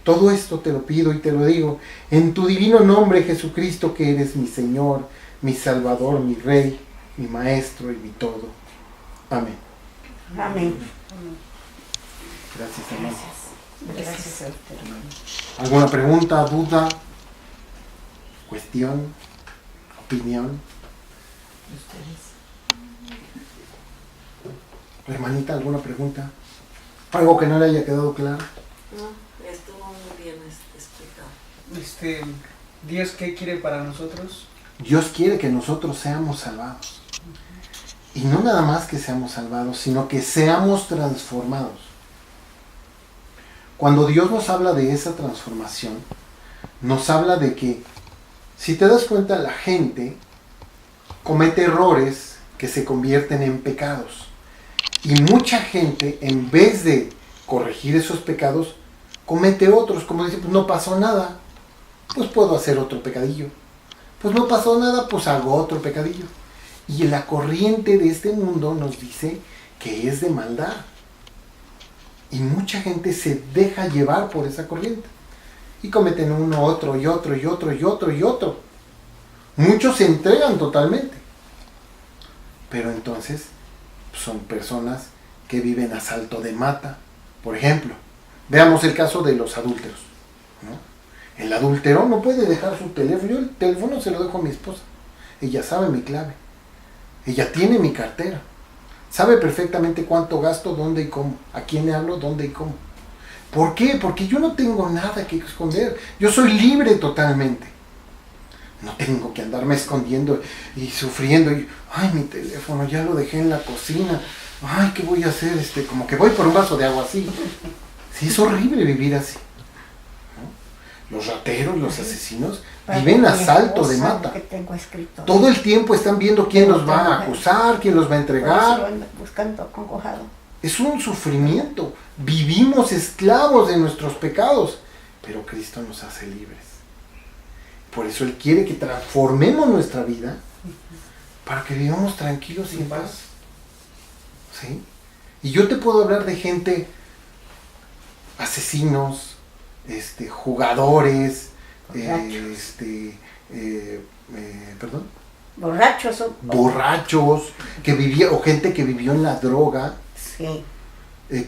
Todo esto te lo pido y te lo digo en tu divino nombre, Jesucristo, que eres mi Señor, mi Salvador, mi Rey, mi Maestro y mi todo. Amén. Amén. Gracias, hermano. Gracias a usted, hermano. ¿Alguna pregunta, duda, cuestión, opinión? Hermanita, ¿alguna pregunta? ¿Algo que no le haya quedado claro? No, estuvo muy bien explicado. ¿Dios qué quiere para nosotros? Dios quiere que nosotros seamos salvados. Y no nada más que seamos salvados, sino que seamos transformados. Cuando Dios nos habla de esa transformación, nos habla de que, si te das cuenta, la gente comete errores que se convierten en pecados. Y mucha gente, en vez de corregir esos pecados, comete otros. Como dice, pues no pasó nada, pues puedo hacer otro pecadillo. Pues no pasó nada, pues hago otro pecadillo. Y la corriente de este mundo nos dice que es de maldad. Y mucha gente se deja llevar por esa corriente. Y cometen uno, otro, y otro, y otro, y otro, y otro. Muchos se entregan totalmente. Pero entonces son personas que viven a salto de mata. Por ejemplo, Veamos el caso de los adúlteros, ¿no? El adúltero no puede dejar su teléfono. Yo el teléfono se lo dejo a mi esposa. Ella sabe mi clave. Ella tiene mi cartera. Sabe perfectamente cuánto gasto, dónde y cómo. A quién le hablo, dónde y cómo. ¿Por qué? Porque yo no tengo nada que esconder. Yo soy libre totalmente. No tengo que andarme escondiendo y sufriendo. Ay, mi teléfono, ya lo dejé en la cocina. Ay, ¿qué voy a hacer? Como que voy por un vaso de agua así. Sí, es horrible vivir así, ¿no? Los rateros, los asesinos, viven a salto de mata. Todo el tiempo están viendo quién los va a acusar, quién los va a entregar. Buscando acongojado. Es un sufrimiento. Vivimos esclavos de nuestros pecados, pero Cristo nos hace libres. Por eso Él quiere que transformemos nuestra vida para que vivamos tranquilos y en paz. ¿Sí? Y yo te puedo hablar de gente, asesinos, jugadores, perdón. Borrachos, o gente que vivió en la droga. Sí.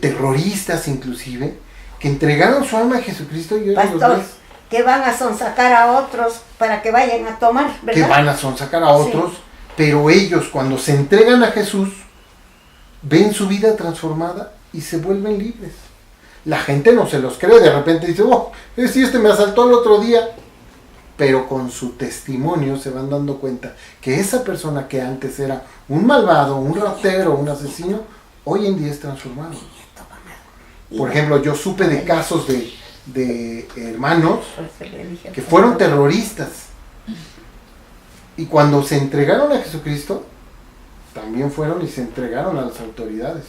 Terroristas inclusive, que entregaron su alma a Jesucristo y hoy Pastor, los ves. Que van a sonsacar a otros para que vayan a tomar, ¿verdad? Que van a sonsacar a otros, sí. Pero ellos cuando se entregan a Jesús, ven su vida transformada y se vuelven libres. La gente no se los cree, de repente dice, si me asaltó el otro día, pero con su testimonio se van dando cuenta que esa persona que antes era un malvado, un ratero, un asesino, hoy en día es transformado. Por ejemplo, yo supe de casos de hermanos que fueron terroristas y cuando se entregaron a Jesucristo, también fueron y se entregaron a las autoridades.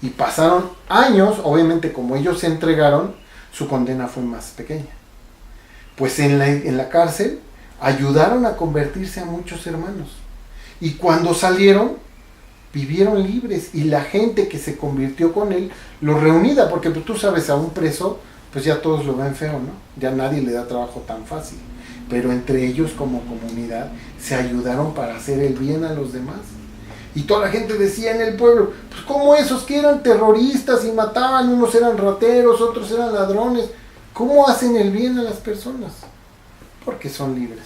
Y pasaron años, obviamente como ellos se entregaron, su condena fue más pequeña. Pues en la cárcel ayudaron a convertirse a muchos hermanos. Y cuando salieron, vivieron libres. Y la gente que se convirtió con él, lo reunida, porque pues, tú sabes, a un preso, pues ya todos lo ven feo, ¿no? Ya nadie le da trabajo tan fácil. Pero entre ellos como comunidad se ayudaron para hacer el bien a los demás. Y toda la gente decía en el pueblo, pues como esos que eran terroristas y mataban, unos eran rateros, otros eran ladrones, ¿cómo hacen el bien a las personas? Porque son libres.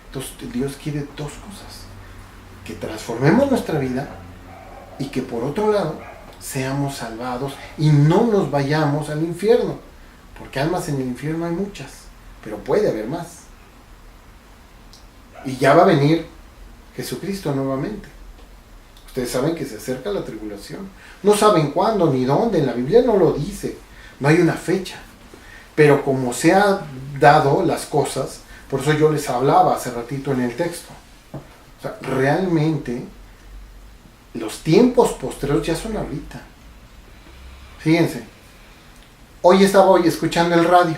Entonces Dios quiere dos cosas, que transformemos nuestra vida y que por otro lado seamos salvados y no nos vayamos al infierno, porque almas en el infierno hay muchas, pero puede haber más. Y ya va a venir Jesucristo nuevamente. Ustedes saben que se acerca la tribulación. No saben cuándo ni dónde, en la Biblia no lo dice, no hay una fecha. Pero como se han dado las cosas, por eso yo les hablaba hace ratito en el texto. O sea, realmente los tiempos posteriores ya son ahorita. Fíjense, hoy estaba escuchando el radio.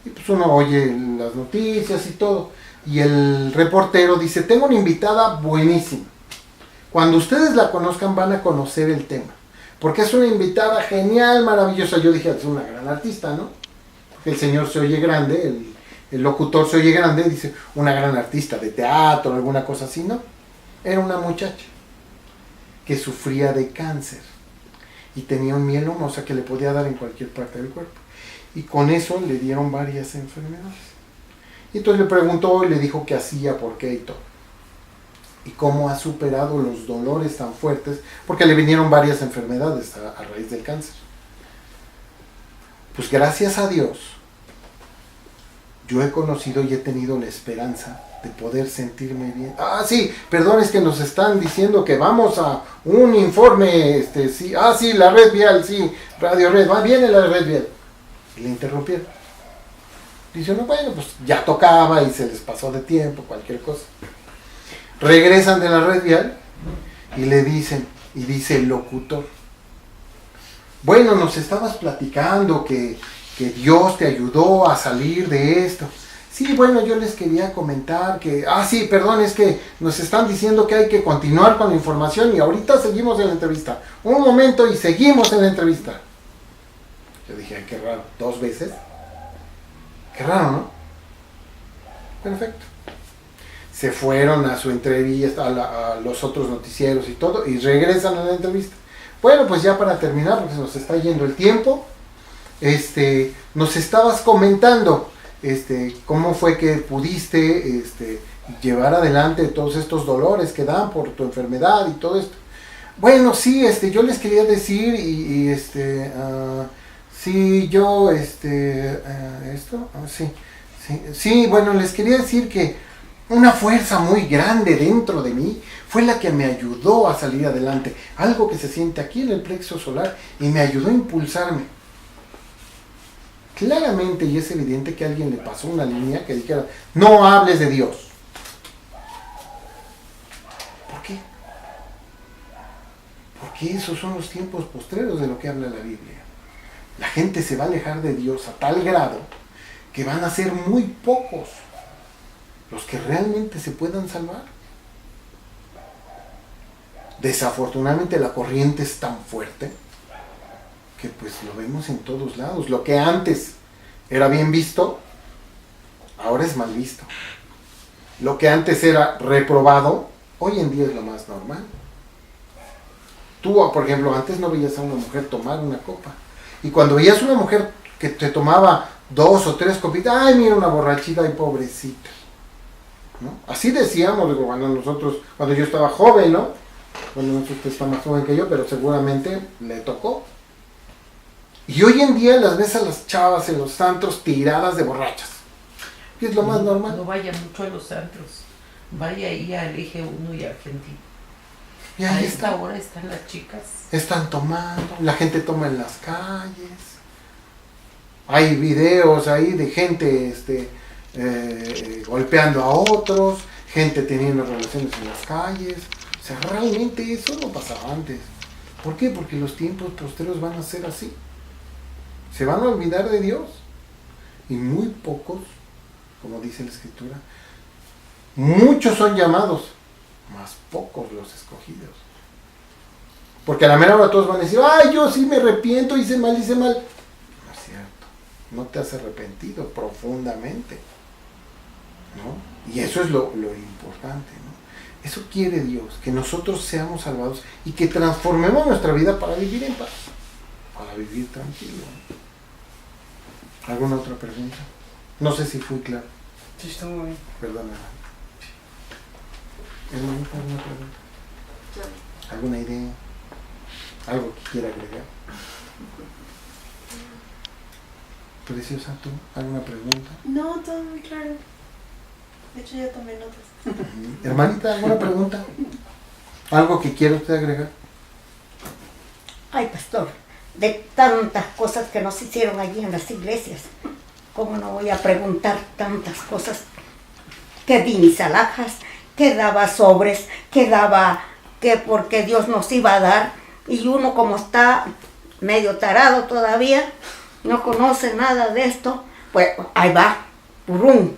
Y pues uno oye las noticias y todo. Y el reportero dice, tengo una invitada buenísima. Cuando ustedes la conozcan van a conocer el tema. Porque es una invitada genial, maravillosa. Yo dije, es una gran artista, ¿no? Porque el señor se oye grande, el locutor se oye grande, dice, una gran artista de teatro, alguna cosa así, ¿no? Era una muchacha que sufría de cáncer y tenía un mieloma, o sea que le podía dar en cualquier parte del cuerpo. Y con eso le dieron varias enfermedades. Y entonces le preguntó y le dijo qué hacía, por qué y todo. Y cómo ha superado los dolores tan fuertes, porque le vinieron varias enfermedades a raíz del cáncer. Pues gracias a Dios, yo he conocido y he tenido la esperanza de poder sentirme bien. Sí, perdón, es que nos están diciendo que vamos a un informe, sí, sí, la red vial, sí, Radio Red, viene la red vial. Y le interrumpieron. Dice, no, bueno, pues ya tocaba y se les pasó de tiempo, cualquier cosa. Regresan de la red vial y le dicen, y dice el locutor, bueno, nos estabas platicando que Dios te ayudó a salir de esto. Sí, bueno, yo les quería comentar que, sí, perdón, es que nos están diciendo que hay que continuar con la información y ahorita seguimos en la entrevista. Un momento y seguimos en la entrevista. Yo dije, ay, qué raro, 2 veces. Qué raro, ¿no? Perfecto. Se fueron a su entrevista, a los otros noticieros y todo, y regresan a la entrevista. Bueno, pues ya para terminar, porque se nos está yendo el tiempo, nos estabas comentando, cómo fue que pudiste, llevar adelante todos estos dolores que dan por tu enfermedad y todo esto. Bueno, sí, yo les quería decir sí, yo, sí, bueno, les quería decir que una fuerza muy grande dentro de mí fue la que me ayudó a salir adelante. Algo que se siente aquí en el plexo solar y me ayudó a impulsarme. Claramente, y es evidente que alguien le pasó una línea que dijera, no hables de Dios. ¿Por qué? Porque esos son los tiempos postreros de lo que habla la Biblia. La gente se va a alejar de Dios a tal grado que van a ser muy pocos los que realmente se puedan salvar. Desafortunadamente la corriente es tan fuerte que pues lo vemos en todos lados. Lo que antes era bien visto, ahora es mal visto. Lo que antes era reprobado, hoy en día es lo más normal. Tú, por ejemplo, antes no veías a una mujer tomar una copa. Y cuando veías a una mujer que te tomaba 2 o 3 copitas, ¡ay, mira una borrachita y pobrecita! ¿No? Así decíamos, digo, cuando yo estaba joven, ¿no? Bueno, no sé si usted está más joven que yo, pero seguramente le tocó. Y hoy en día las ves a las chavas en los antros tiradas de borrachas. ¿Qué es lo más normal? No vaya mucho a los antros. Vaya ahí al Eje 1 y Argentina. Y ahí a esta hora están las chicas. Están tomando, la gente toma en las calles. Hay videos ahí de gente golpeando a otros, gente teniendo relaciones en las calles. O sea, realmente eso no pasaba antes. ¿Por qué? Porque los tiempos posteros van a ser así. Se van a olvidar de Dios. Y muy pocos, como dice la Escritura, muchos son llamados, más pocos los escogidos. Porque a la mera hora todos van a decir, ¡ay, yo sí me arrepiento, hice mal! No es cierto. No te has arrepentido profundamente, ¿no? Y eso es lo importante, ¿no? Eso quiere Dios, que nosotros seamos salvados y que transformemos nuestra vida para vivir en paz, para vivir tranquilo. ¿Alguna otra pregunta? No sé si fui claro. Sí, está muy bien. Perdona. ¿Hermanita, alguna pregunta? ¿Alguna idea? ¿Algo que quiera agregar? Preciosa, ¿tú? ¿Alguna pregunta? No, todo muy claro. De hecho, ya tomé notas. Hermanita, ¿alguna pregunta? ¿Algo que quiera usted agregar? Ay, pastor, de tantas cosas que nos hicieron allí en las iglesias, ¿cómo no voy a preguntar tantas cosas? Que di mis alhajas, que daba sobres, que daba, que porque Dios nos iba a dar, y uno como está medio tarado todavía, no conoce nada de esto, pues ahí va, purum,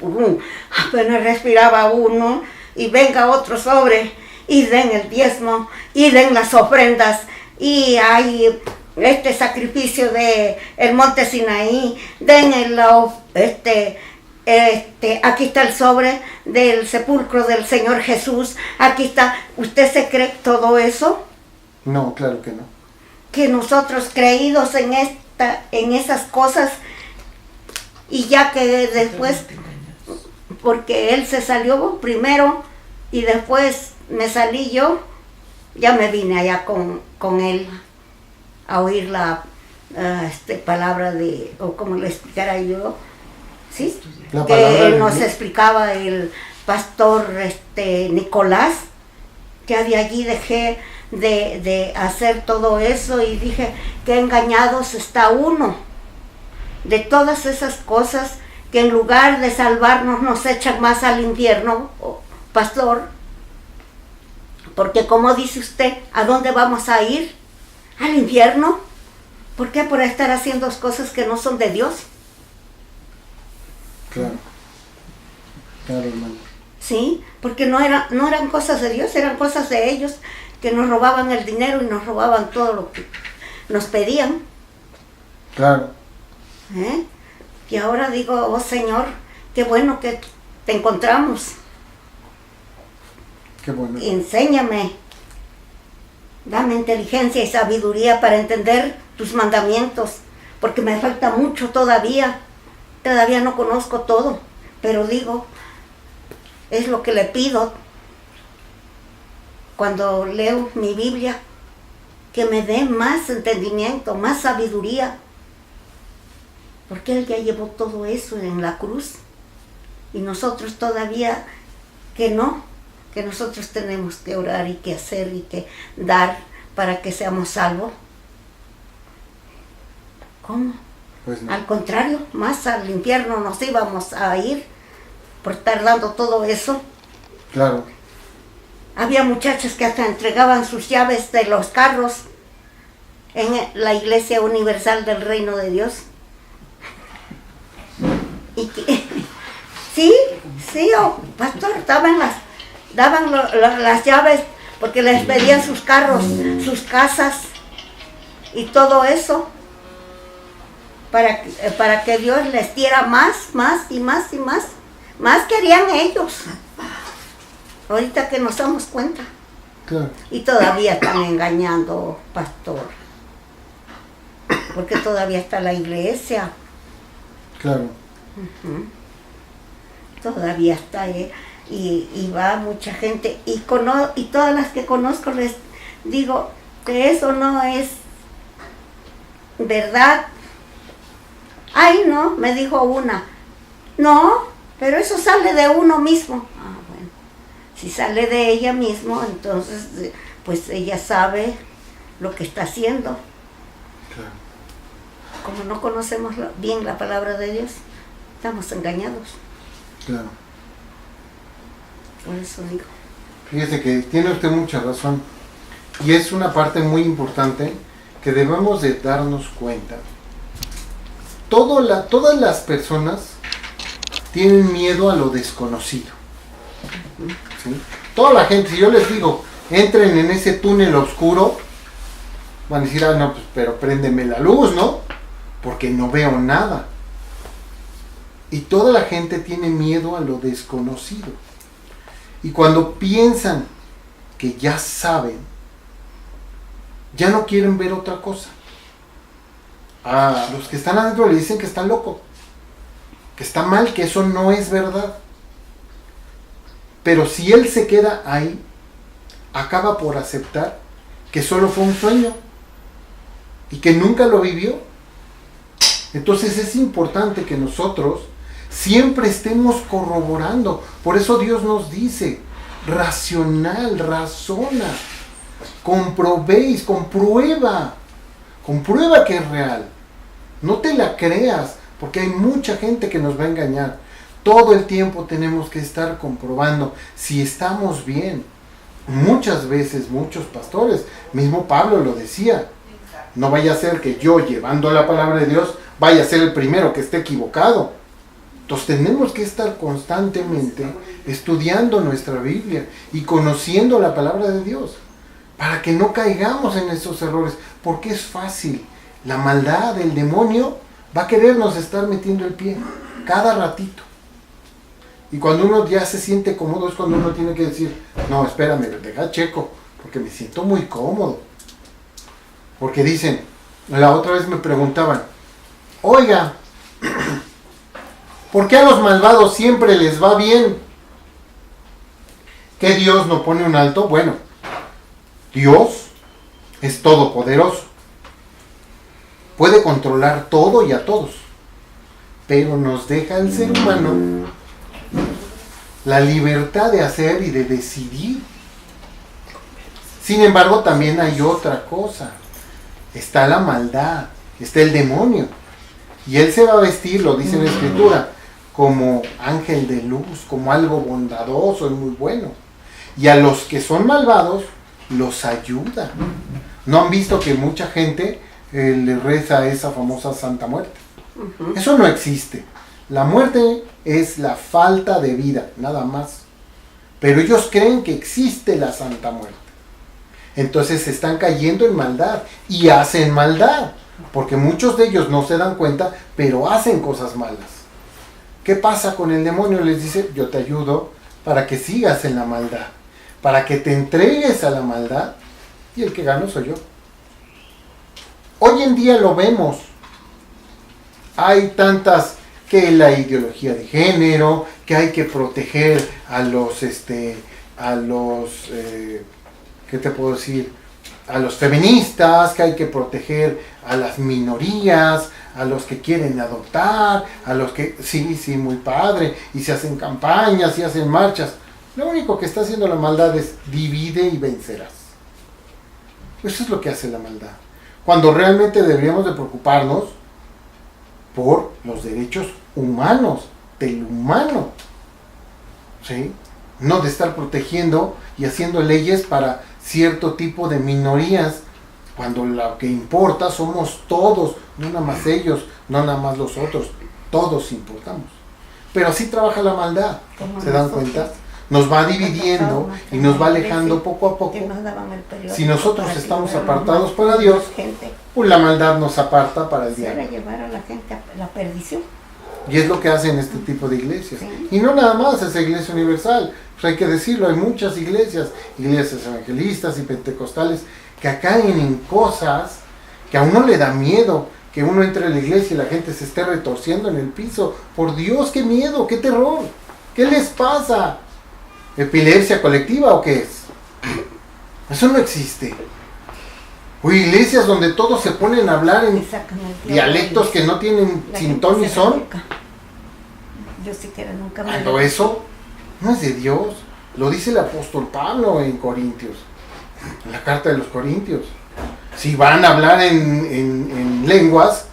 apenas respiraba uno, y venga otro sobre, y den el diezmo, y den las ofrendas, y hay este sacrificio de el monte Sinaí, den el, aquí está el sobre del sepulcro del Señor Jesús, aquí está. ¿Usted se cree todo eso? No, claro que no. Que nosotros creídos en esas cosas, y ya que después, porque él se salió primero y después me salí yo, ya me vine allá con él a oír la palabra de, o como le explicara yo, ¿sí? Que él nos explicaba el pastor Nicolás, que de allí dejé de hacer todo eso y dije, que engañados está uno de todas esas cosas que en lugar de salvarnos nos echan más al infierno, pastor, porque como dice usted, ¿a dónde vamos a ir? ¿Al infierno? ¿Por qué? Por estar haciendo cosas que no son de Dios. Claro, hermano. Sí, porque no eran cosas de Dios, eran cosas de ellos, que nos robaban el dinero y nos robaban todo lo que nos pedían. Claro. Y ahora digo, oh Señor, qué bueno que te encontramos. Qué bueno. Enséñame Dame inteligencia y sabiduría para entender tus mandamientos, porque me falta mucho todavía. Todavía no conozco todo, pero digo, es lo que le pido cuando leo mi Biblia, que me dé más entendimiento, más sabiduría, porque Él ya llevó todo eso en la cruz y nosotros todavía que no, que nosotros tenemos que orar y que hacer y que dar para que seamos salvos. ¿Cómo? Pues no. Al contrario, más al infierno nos íbamos a ir por estar dando todo eso. Claro. Había muchachos que hasta entregaban sus llaves de los carros en la Iglesia Universal del Reino de Dios. Y que, sí, pastor, daban las llaves porque les pedían sus carros, sus casas y todo eso para que Dios les diera más y más y más. Más querían ellos. Ahorita que nos damos cuenta. Claro. Y todavía están engañando, pastor. Porque todavía está la iglesia. Claro. Todavía está, y va mucha gente. Y todas las que conozco les digo que eso no es verdad. Ay, no, me dijo una. No, pero eso sale de uno mismo. Ah, bueno. Si sale de ella mismo, entonces pues ella sabe lo que está haciendo. Claro. Como no conocemos bien la palabra de Dios, estamos engañados. Claro. Por eso digo. Fíjese que tiene usted mucha razón. Y es una parte muy importante que debemos de darnos cuenta. Todas las personas tienen miedo a lo desconocido. ¿Sí? Toda la gente, si yo les digo, entren en ese túnel oscuro, van a decir, ah, no, pues, pero préndeme la luz, ¿no? Porque no veo nada. Y toda la gente tiene miedo a lo desconocido. Y cuando piensan que ya saben, ya no quieren ver otra cosa. A los que están adentro le dicen que está loco, que está mal, que eso no es verdad. Pero si él se queda ahí, acaba por aceptar que solo fue un sueño y que nunca lo vivió. Entonces es importante que nosotros siempre estemos corroborando. Por eso Dios nos dice, racional, razona, comprobéis, comprueba que es real. No te la creas, porque hay mucha gente que nos va a engañar. Todo el tiempo tenemos que estar comprobando si estamos bien. Muchas veces, muchos pastores, mismo Pablo lo decía, no vaya a ser que yo, llevando la palabra de Dios, vaya a ser el primero que esté equivocado. Entonces tenemos que estar constantemente estudiando nuestra Biblia y conociendo la palabra de Dios, para que no caigamos en esos errores, porque es fácil. La maldad, el demonio, va a querernos estar metiendo el pie cada ratito. Y cuando uno ya se siente cómodo es cuando uno tiene que decir, no, espérame, deja checo, porque me siento muy cómodo. Porque dicen, la otra vez me preguntaban, oiga, ¿por qué a los malvados siempre les va bien? ¿Que Dios no pone un alto? Bueno, Dios es todopoderoso. Puede controlar todo y a todos. Pero nos deja al ser humano la libertad de hacer y de decidir. Sin embargo, también hay otra cosa. Está la maldad, está el demonio. Y él se va a vestir, lo dice la Escritura, como ángel de luz, como algo bondadoso y muy bueno. Y a los que son malvados, los ayuda. ¿No han visto que mucha gente le reza a esa famosa Santa Muerte? Eso no existe. La muerte es la falta de vida, nada más. Pero ellos creen que existe la Santa Muerte. Entonces están cayendo en maldad y hacen maldad, porque muchos de ellos no se dan cuenta, pero hacen cosas malas. ¿Qué pasa con el demonio? Les dice, yo te ayudo para que sigas en la maldad, para que te entregues a la maldad y el que gano soy yo. Hoy en día lo vemos. Hay tantas, que la ideología de género, que hay que proteger a los, ¿qué te puedo decir? A los feministas, que hay que proteger a las minorías, a los que quieren adoptar, a los que, sí, muy padre, y se hacen campañas y hacen marchas. Lo único que está haciendo la maldad es divide y vencerás. Eso es lo que hace la maldad. Cuando realmente deberíamos de preocuparnos por los derechos humanos, del humano, ¿sí? No de estar protegiendo y haciendo leyes para cierto tipo de minorías, cuando lo que importa somos todos, no nada más ellos, no nada más los otros, todos importamos. Pero así trabaja la maldad, ¿se dan cuenta? Nos va dividiendo y nos va alejando poco a poco. Si nosotros estamos apartados para Dios, pues la maldad nos aparta para el diablo. Llevar a la gente a la perdición. Y es lo que hacen este tipo de iglesias. Y no nada más esa iglesia universal, pues hay que decirlo, hay muchas iglesias evangelistas y pentecostales, que caen en cosas que a uno le da miedo, que uno entre a la iglesia y la gente se esté retorciendo en el piso. Por Dios, qué miedo, qué terror, ¿qué les pasa? ¿Epilepsia colectiva o qué es? Eso no existe. O iglesias donde todos se ponen a hablar en dialectos que no tienen sin ton ni son. Yo siquiera nunca me... Cuando eso no es de Dios. Lo dice el apóstol Pablo en Corintios, en la carta de los Corintios. Si van a hablar en lenguas,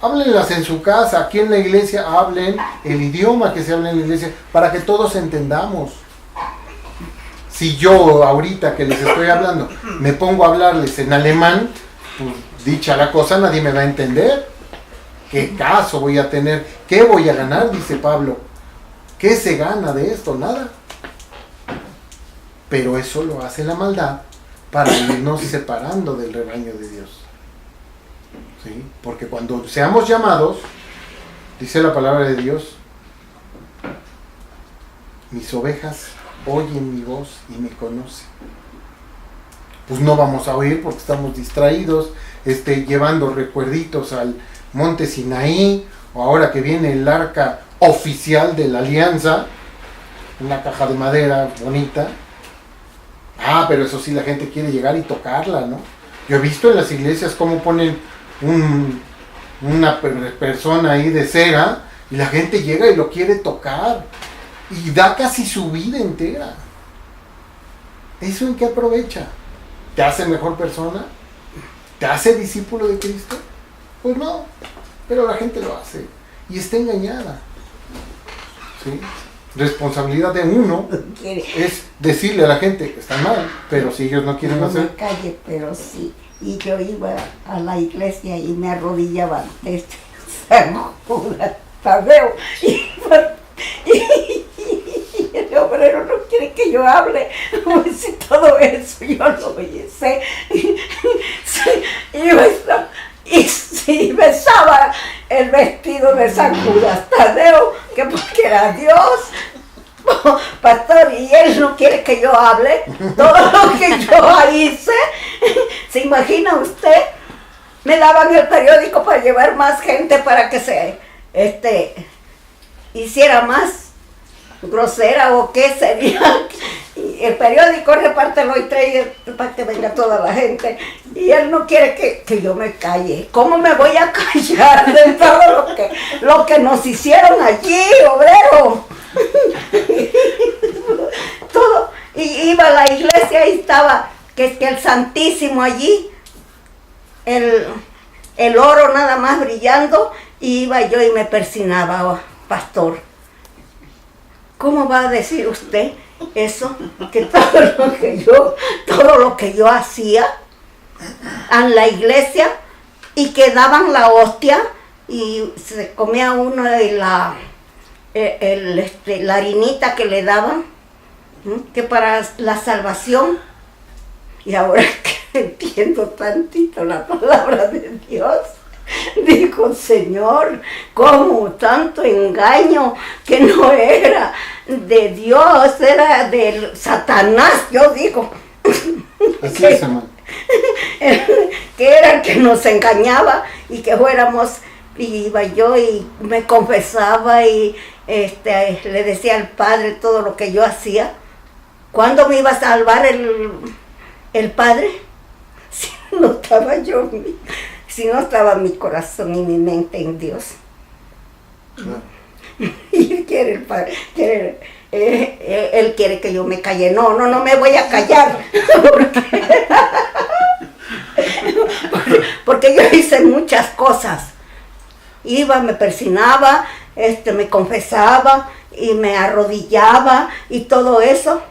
háblenlas en su casa. Aquí en la iglesia hablen el idioma que se habla en la iglesia para que todos entendamos. Si yo ahorita que les estoy hablando me pongo a hablarles en alemán, pues dicha la cosa, nadie me va a entender. ¿Qué caso voy a tener? ¿Qué voy a ganar? Dice Pablo. ¿Qué se gana de esto? Nada. Pero eso lo hace la maldad para irnos separando del rebaño de Dios. ¿Sí? Porque cuando seamos llamados, dice la palabra de Dios, mis ovejas oyen mi voz y me conocen. Pues no vamos a oír porque estamos distraídos, llevando recuerditos al monte Sinaí, o ahora que viene el arca oficial de la alianza, una caja de madera bonita. Pero eso sí, la gente quiere llegar y tocarla, ¿no? Yo he visto en las iglesias cómo ponen una persona ahí de cera y la gente llega y lo quiere tocar. Y da casi su vida entera. ¿Eso en qué aprovecha? ¿Te hace mejor persona? ¿Te hace discípulo de Cristo? Pues no, pero la gente lo hace. Y está engañada. ¿Sí? Responsabilidad de uno es decirle a la gente que está mal, pero si ellos no quieren hacer... No me calle, pero sí. Y yo iba a la iglesia y me arrodillaba ante San Judas Tadeo. Y el obrero no quiere que yo hable, pues si todo eso yo lo hice. Y besaba el vestido de San Judas Tadeo, que porque era Dios, pastor, y él no quiere que yo hable. Todo lo que yo hice, ¿se imagina usted? Me daban el periódico para llevar más gente para que se hiciera más grosera o qué sería. Y el periódico repártelo y trae para que venga toda la gente. Y él no quiere que yo me calle. ¿Cómo me voy a callar de todo lo que nos hicieron allí, obrero? Todo. Y iba a la iglesia y estaba que el Santísimo allí, el oro nada más brillando, y iba yo y me persinaba, pastor. ¿Cómo va a decir usted eso? Que todo lo que yo hacía en la iglesia, y que daban la hostia y se comía uno de la harinita que le daban, que para la salvación. Y ahora que entiendo tantito la palabra de Dios, digo, Señor, ¿cómo tanto engaño que no era de Dios, era del Satanás? Yo digo. Así es, hermano. que era el que nos engañaba y que fuéramos, y iba yo y me confesaba y le decía al Padre todo lo que yo hacía. ¿Cuándo me iba a salvar el Padre? Si no estaba yo, si no estaba mi corazón y mi mente en Dios. Y él quiere, el Padre, él quiere que yo me calle. No me voy a callar. Porque yo hice muchas cosas. Iba, me persinaba, me confesaba y me arrodillaba y todo eso.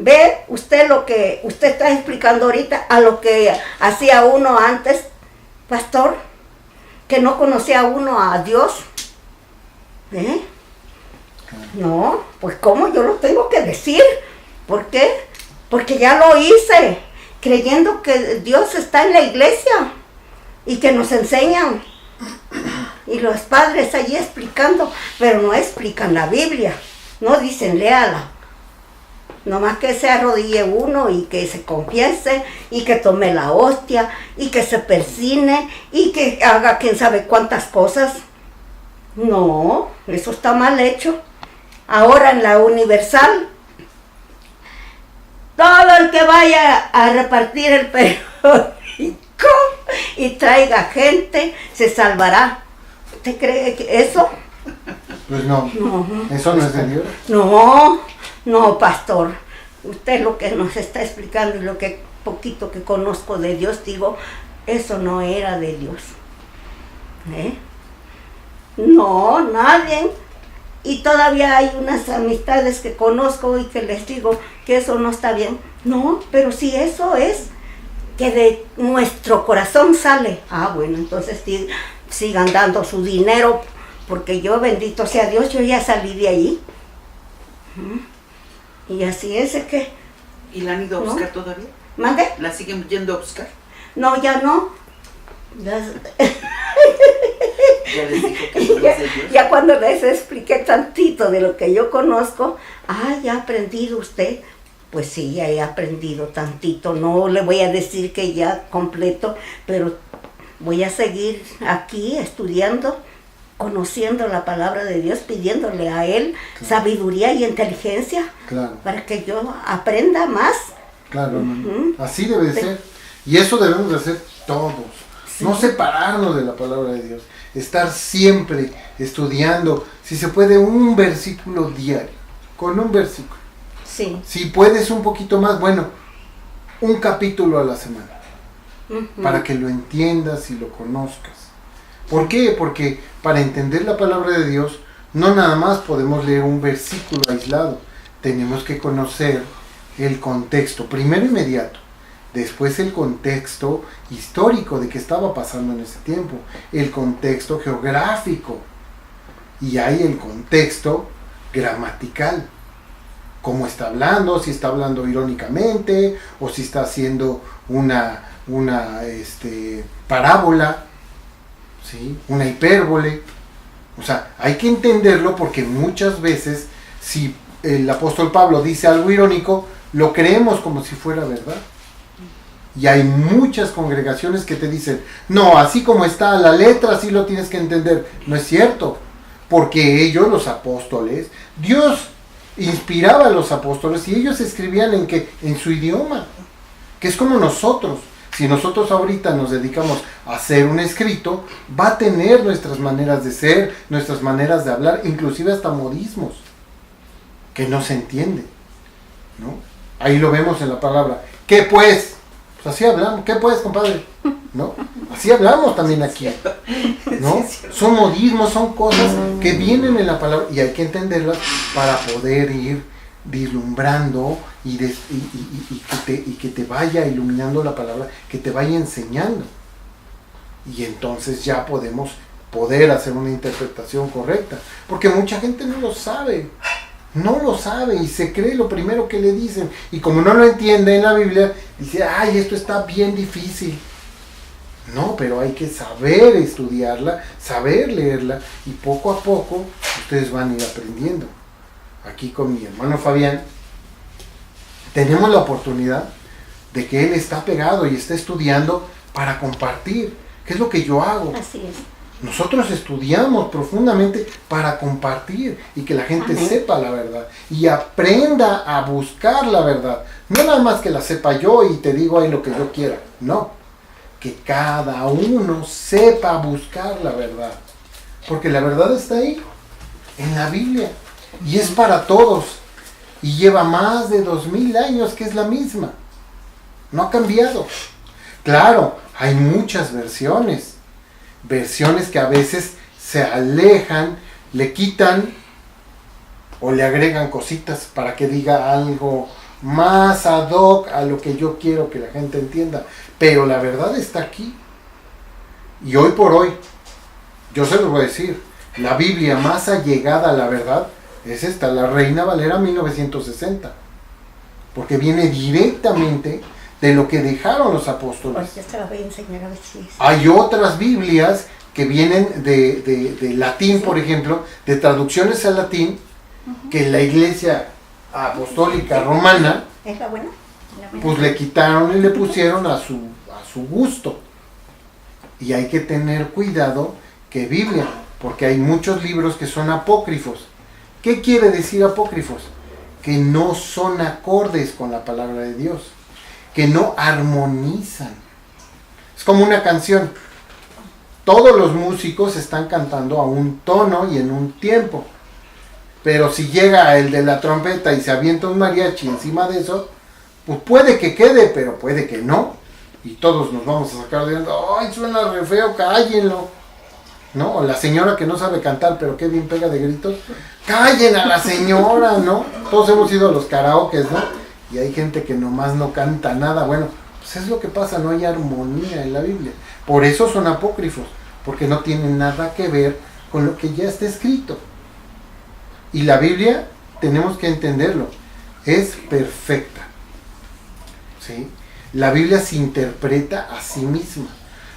Ve usted lo que usted está explicando ahorita a lo que hacía uno antes, pastor, que no conocía uno a Dios. No, pues ¿cómo? Yo lo tengo que decir. ¿Por qué? Porque ya lo hice, creyendo que Dios está en la iglesia y que nos enseñan. Y los padres allí explicando, pero no explican la Biblia, no dicen léala. Nomás que se arrodille uno y que se confiese y que tome la hostia y que se persine y que haga quién sabe cuántas cosas. No, eso está mal hecho. Ahora en la Universal, todo el que vaya a repartir el periódico y traiga gente, se salvará. ¿Usted cree que eso? Pues no, eso no es de Dios. No, pastor. Usted lo que nos está explicando y lo que poquito que conozco de Dios, digo, eso no era de Dios. No, nadie. Y todavía hay unas amistades que conozco y que les digo que eso no está bien. No, pero si eso es que de nuestro corazón sale. Bueno, entonces sigan dando su dinero, porque yo, bendito sea Dios, yo ya salí de ahí. Y así es que... ¿Y la han ido a buscar todavía? ¿Mande? ¿La siguen yendo a buscar? No, ya no. Ya les dijo que no es de Dios. Ya cuando les expliqué tantito de lo que yo conozco, ya ha aprendido usted. Pues sí, ya he aprendido tantito. No le voy a decir que ya completo, pero voy a seguir aquí estudiando, conociendo la palabra de Dios, pidiéndole a Él sabiduría y inteligencia para que yo aprenda más. Claro, hermano. Así debe ser. Y eso debemos de hacer todos. Sí. No separarnos de la palabra de Dios. Estar siempre estudiando, si se puede, un versículo diario. Con un versículo. Sí. Si puedes un poquito más, bueno, un capítulo a la semana. Para que lo entiendas y lo conozcas. ¿Por qué? Porque para entender la palabra de Dios, no nada más podemos leer un versículo aislado. Tenemos que conocer el contexto, primero inmediato, después el contexto histórico de qué estaba pasando en ese tiempo, el contexto geográfico, y hay el contexto gramatical. Cómo está hablando, si está hablando irónicamente, o si está haciendo una parábola, ¿sí? Una hipérbole. O sea, hay que entenderlo, porque muchas veces, si el apóstol Pablo dice algo irónico, lo creemos como si fuera verdad. Y hay muchas congregaciones que te dicen, no, así como está la letra, así lo tienes que entender. No es cierto, porque ellos, los apóstoles, Dios inspiraba a los apóstoles y ellos escribían en su idioma, que es como nosotros. Si nosotros ahorita nos dedicamos a hacer un escrito, va a tener nuestras maneras de ser, nuestras maneras de hablar, inclusive hasta modismos, que no se entiende, ¿no? Ahí lo vemos en la palabra. ¿Qué pues? Pues así hablamos. ¿Qué pues, compadre? ¿No? Así hablamos también aquí, ¿no? Son modismos, son cosas que vienen en la palabra y hay que entenderlas para poder ir vislumbrando y que te vaya iluminando la palabra, que te vaya enseñando. Y entonces ya poder hacer una interpretación correcta. Porque mucha gente no lo sabe y se cree lo primero que le dicen. Y como no lo entiende en la Biblia, dice, ay, esto está bien difícil. No, pero hay que saber estudiarla, saber leerla, y poco a poco ustedes van a ir aprendiendo. Aquí con mi hermano Fabián tenemos la oportunidad de que él está pegado y está estudiando para compartir. ¿Qué es lo que yo hago? Así es. Nosotros estudiamos profundamente para compartir y que la gente Amén. sepa la verdad y aprenda a buscar la verdad. No nada más que la sepa yo y te digo ahí lo que yo quiera. No, que cada uno sepa buscar la verdad. Porque la verdad está ahí, en la Biblia. Y es para todos. Y lleva más de 2000 años que es la misma. No ha cambiado. Claro, hay muchas versiones. Versiones que a veces se alejan, le quitan o le agregan cositas para que diga algo más ad hoc a lo que yo quiero que la gente entienda. Pero la verdad está aquí. Y hoy por hoy, yo se los voy a decir, la Biblia más allegada a la verdad es esta, la Reina Valera 1960. Porque viene directamente de lo que dejaron los apóstoles. Pues yo te la voy a enseñar a ver si es. Hay otras Biblias que vienen de latín, por ejemplo, de traducciones al latín, que la Iglesia Apostólica Romana, ¿Es la buena? ¿La buena? pues le quitaron y le pusieron a su gusto. Y hay que tener cuidado que Biblia, porque hay muchos libros que son apócrifos. ¿Qué quiere decir apócrifos? Que no son acordes con la palabra de Dios, que no armonizan. Es como una canción. Todos los músicos están cantando a un tono y en un tiempo. Pero si llega el de la trompeta y se avienta un mariachi encima de eso, pues puede que quede, pero puede que no. Y todos nos vamos a sacar de onda, ¡ay, suena re feo, cállenlo! ¿No? O la señora que no sabe cantar, pero qué bien pega de gritos, ¡callen a la señora!, ¿no? Todos hemos ido a los karaokes, ¿no? Y hay gente que nomás no canta nada. Bueno, pues es lo que pasa, no hay armonía en la Biblia. Por eso son apócrifos, porque no tienen nada que ver con lo que ya está escrito. Y la Biblia, tenemos que entenderlo, es perfecta. ¿Sí? La Biblia se interpreta a sí misma.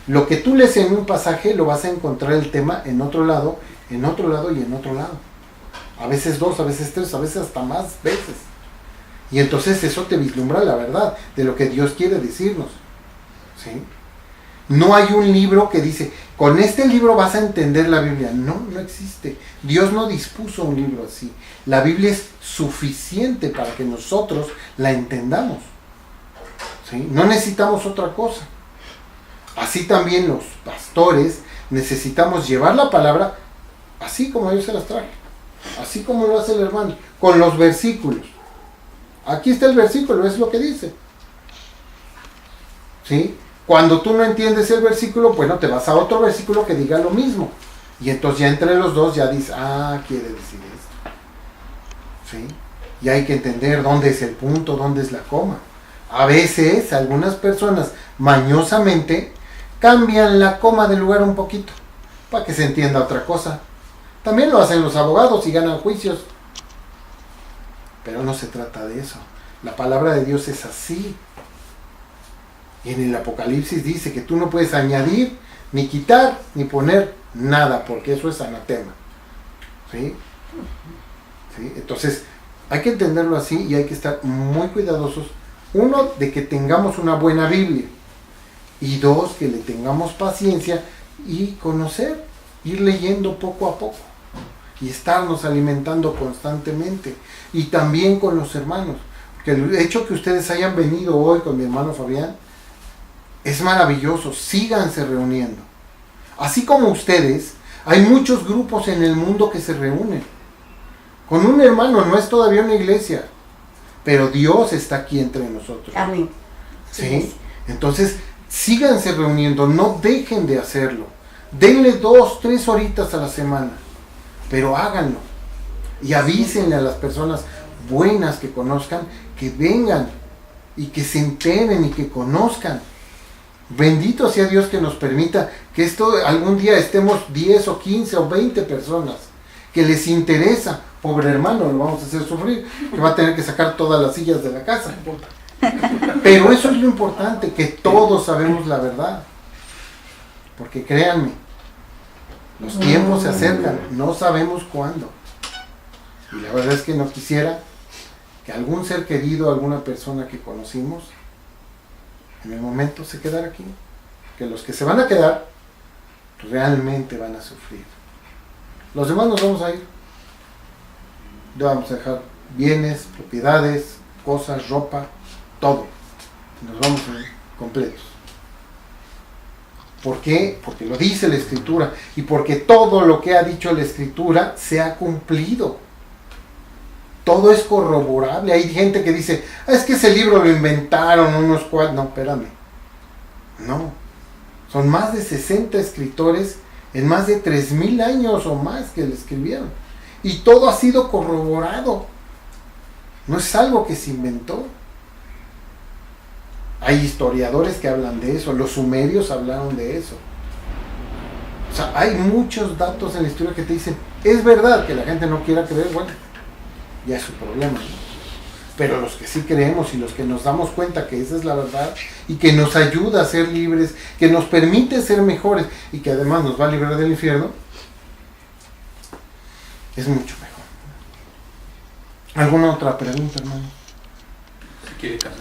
Lo que tú lees en un pasaje lo vas a encontrar el tema en otro lado, en otro lado y en otro lado. A veces 2, a veces 3, a veces hasta más veces. Y entonces eso te vislumbra la verdad de lo que Dios quiere decirnos. ¿Sí? No hay un libro que dice, con este libro vas a entender la Biblia. No, no existe. Dios no dispuso un libro así. La Biblia es suficiente para que nosotros la entendamos. ¿Sí? No necesitamos otra cosa. Así también los pastores necesitamos llevar la palabra así como yo se las traje. Así como lo hace el hermano, con los versículos. Aquí está el versículo, es lo que dice. ¿Sí? Cuando tú no entiendes el versículo, bueno, te vas a otro versículo que diga lo mismo. Y entonces ya entre los dos ya dices, quiere decir esto. ¿Sí? Y hay que entender dónde es el punto, dónde es la coma. A veces, algunas personas mañosamente cambian la coma del lugar un poquito, para que se entienda otra cosa. También lo hacen los abogados y ganan juicios. Pero no se trata de eso. La palabra de Dios es así. Y en el Apocalipsis dice que tú no puedes añadir, ni quitar, ni poner nada, porque eso es anatema. ¿Sí? ¿Sí? Entonces, hay que entenderlo así y hay que estar muy cuidadosos. Uno, de que tengamos una buena Biblia. Y 2, que le tengamos paciencia y conocer, ir leyendo poco a poco. Y estarnos alimentando constantemente. Y también con los hermanos. Porque el hecho que ustedes hayan venido hoy con mi hermano Fabián es maravilloso. Síganse reuniendo. Así como ustedes, hay muchos grupos en el mundo que se reúnen. Con un hermano no es todavía una iglesia, pero Dios está aquí entre nosotros. Amén. ¿Sí? Entonces, síganse reuniendo, no dejen de hacerlo. Denle 2, 3 horitas a la semana, pero háganlo. Y avísenle a las personas buenas que conozcan, que vengan y que se enteren y que conozcan. Bendito sea Dios que nos permita que esto algún día estemos 10 o 15 o 20 personas que les interesa. Pobre hermano, lo vamos a hacer sufrir, que va a tener que sacar todas las sillas de la casa. Pero eso es lo importante, que todos sabemos la verdad. Porque créanme, los tiempos se acercan, no sabemos cuándo. Y la verdad es que no quisiera que algún ser querido, alguna persona que conocimos, en el momento se quedará aquí. Que los que se van a quedar realmente van a sufrir. Los demás nos vamos a ir. Ya vamos a dejar bienes, propiedades, cosas, ropa, todo. Nos vamos a ir completos. ¿Por qué? Porque lo dice la Escritura y porque todo lo que ha dicho la Escritura se ha cumplido. Todo es corroborable. Hay gente que dice, es que ese libro lo inventaron unos cuantos. No, espérame. No. Son más de 60 escritores en más de 3,000 años o más que le escribieron. Y todo ha sido corroborado. No es algo que se inventó. Hay historiadores que hablan de eso. Los sumerios hablaron de eso. O sea, hay muchos datos en la historia que te dicen, es verdad que la gente no quiera creer, bueno, ya es su problema, ¿no? Pero los que sí creemos y los que nos damos cuenta que esa es la verdad y que nos ayuda a ser libres, que nos permite ser mejores y que además nos va a librar del infierno, es mucho mejor. ¿Alguna otra pregunta, hermano? Se quiere casar.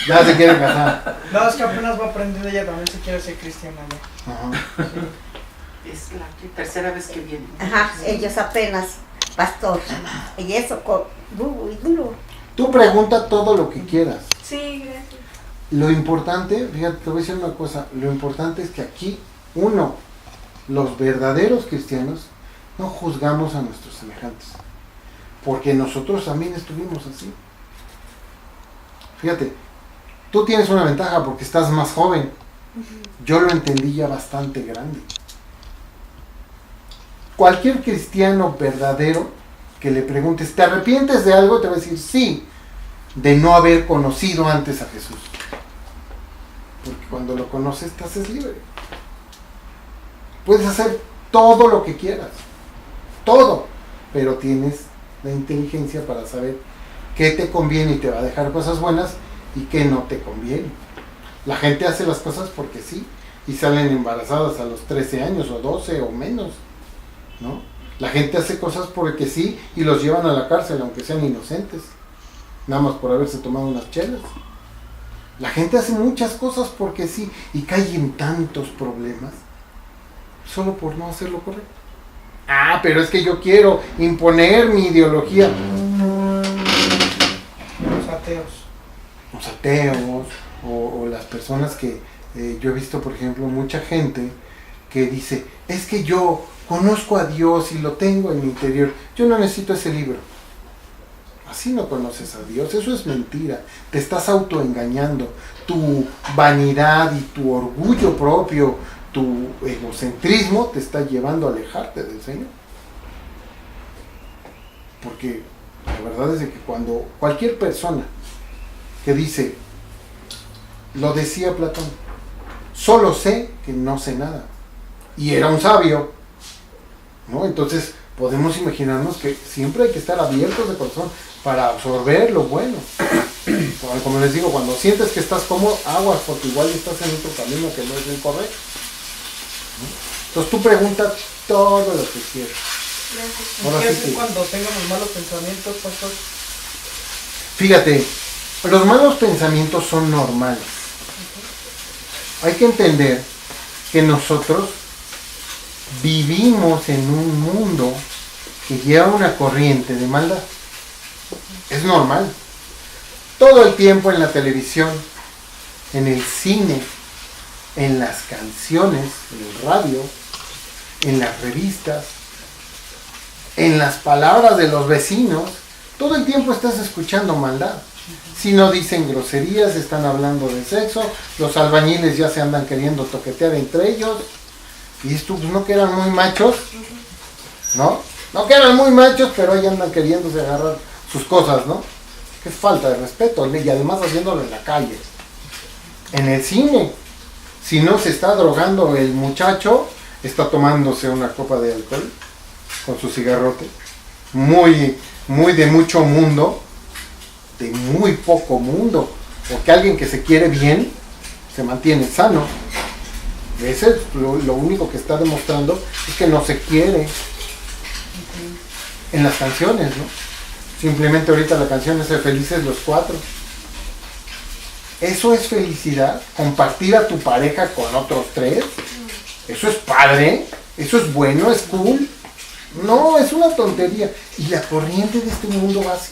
Ya se quiere casar. No, es que apenas va aprendiendo, ella también se quiere ser cristiana, ¿no? Ajá. Es la tercera vez que viene. Ajá, ellos apenas, pastor. Y eso, duro y duro. Tú pregunta todo lo que quieras. Sí, gracias. Lo importante, fíjate, te voy a decir una cosa, lo importante es que aquí, uno, los verdaderos cristianos, no juzgamos a nuestros semejantes, porque nosotros también estuvimos así. Fíjate, tú tienes una ventaja porque estás más joven. Yo lo entendí ya bastante grande. Cualquier cristiano verdadero que le preguntes, ¿te arrepientes de algo? Te va a decir sí, de no haber conocido antes a Jesús. Porque cuando lo conoces, te haces libre. Puedes hacer todo lo que quieras, todo, pero tienes la inteligencia para saber qué te conviene y te va a dejar cosas buenas y qué no te conviene. La gente hace las cosas porque sí y salen embarazadas a los 13 años o 12 o menos, ¿no? La gente hace cosas porque sí y los llevan a la cárcel aunque sean inocentes, nada más por haberse tomado unas chelas. La gente hace muchas cosas porque sí y cae en tantos problemas solo por no hacer lo correcto. Ah, pero es que yo quiero imponer mi ideología. Los ateos o las personas que yo he visto, por ejemplo, mucha gente que dice, es que yo conozco a Dios y lo tengo en mi interior, yo no necesito ese libro. Así no conoces a Dios, eso es mentira, te estás autoengañando. Tu vanidad y tu orgullo propio, tu egocentrismo te está llevando a alejarte del Señor. Porque la verdad es que cuando cualquier persona que dice, lo decía Platón, solo sé que no sé nada, y era un sabio, ¿no? Entonces podemos imaginarnos que siempre hay que estar abiertos de corazón para absorber lo bueno. Como les digo, cuando sientes que estás cómodo, aguas, porque igual estás en otro camino que no es el correcto, ¿no? Entonces tú preguntas todo lo que quieras. ¿Qué hacer cuando tengamos malos pensamientos, pastor? Fíjate, los malos pensamientos son normales. Hay que entender que nosotros vivimos en un mundo que lleva una corriente de maldad. Es normal. Todo el tiempo en la televisión, en el cine, en las canciones, en el radio, en las revistas, en las palabras de los vecinos, todo el tiempo estás escuchando maldad. Si no dicen groserías, están hablando de sexo, los albañiles ya se andan queriendo toquetear entre ellos, y esto, pues no que eran muy machos, ¿no? No que eran muy machos, pero ahí andan queriéndose agarrar sus cosas, ¿no? Qué falta de respeto, y además haciéndolo en la calle. En el cine, si no se está drogando el muchacho, está tomándose una copa de alcohol con su cigarrote, muy de mucho mundo, de muy poco mundo, porque alguien que se quiere bien se mantiene sano. Ese es lo único que está demostrando, es que no se quiere. En las canciones, ¿no? Simplemente ahorita la canción es de Felices los Cuatro. ¿Eso es felicidad? ¿Compartir a tu pareja con otros 3? ¿Eso es padre? ¿Eso es bueno? ¿Es cool? No, es una tontería. Y la corriente de este mundo va así.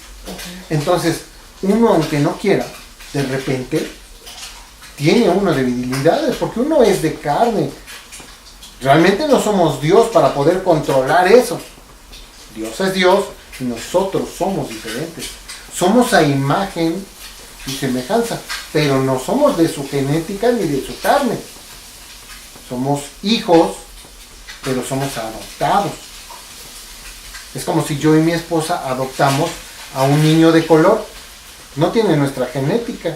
Entonces, uno, aunque no quiera, de repente, tiene uno debilidades, porque uno es de carne. Realmente no somos Dios para poder controlar eso. Dios es Dios y nosotros somos diferentes. Somos a imagen y semejanza, pero no somos de su genética ni de su carne. Somos hijos, pero somos adoptados. Es como si yo y mi esposa adoptamos a un niño de color. No tiene nuestra genética.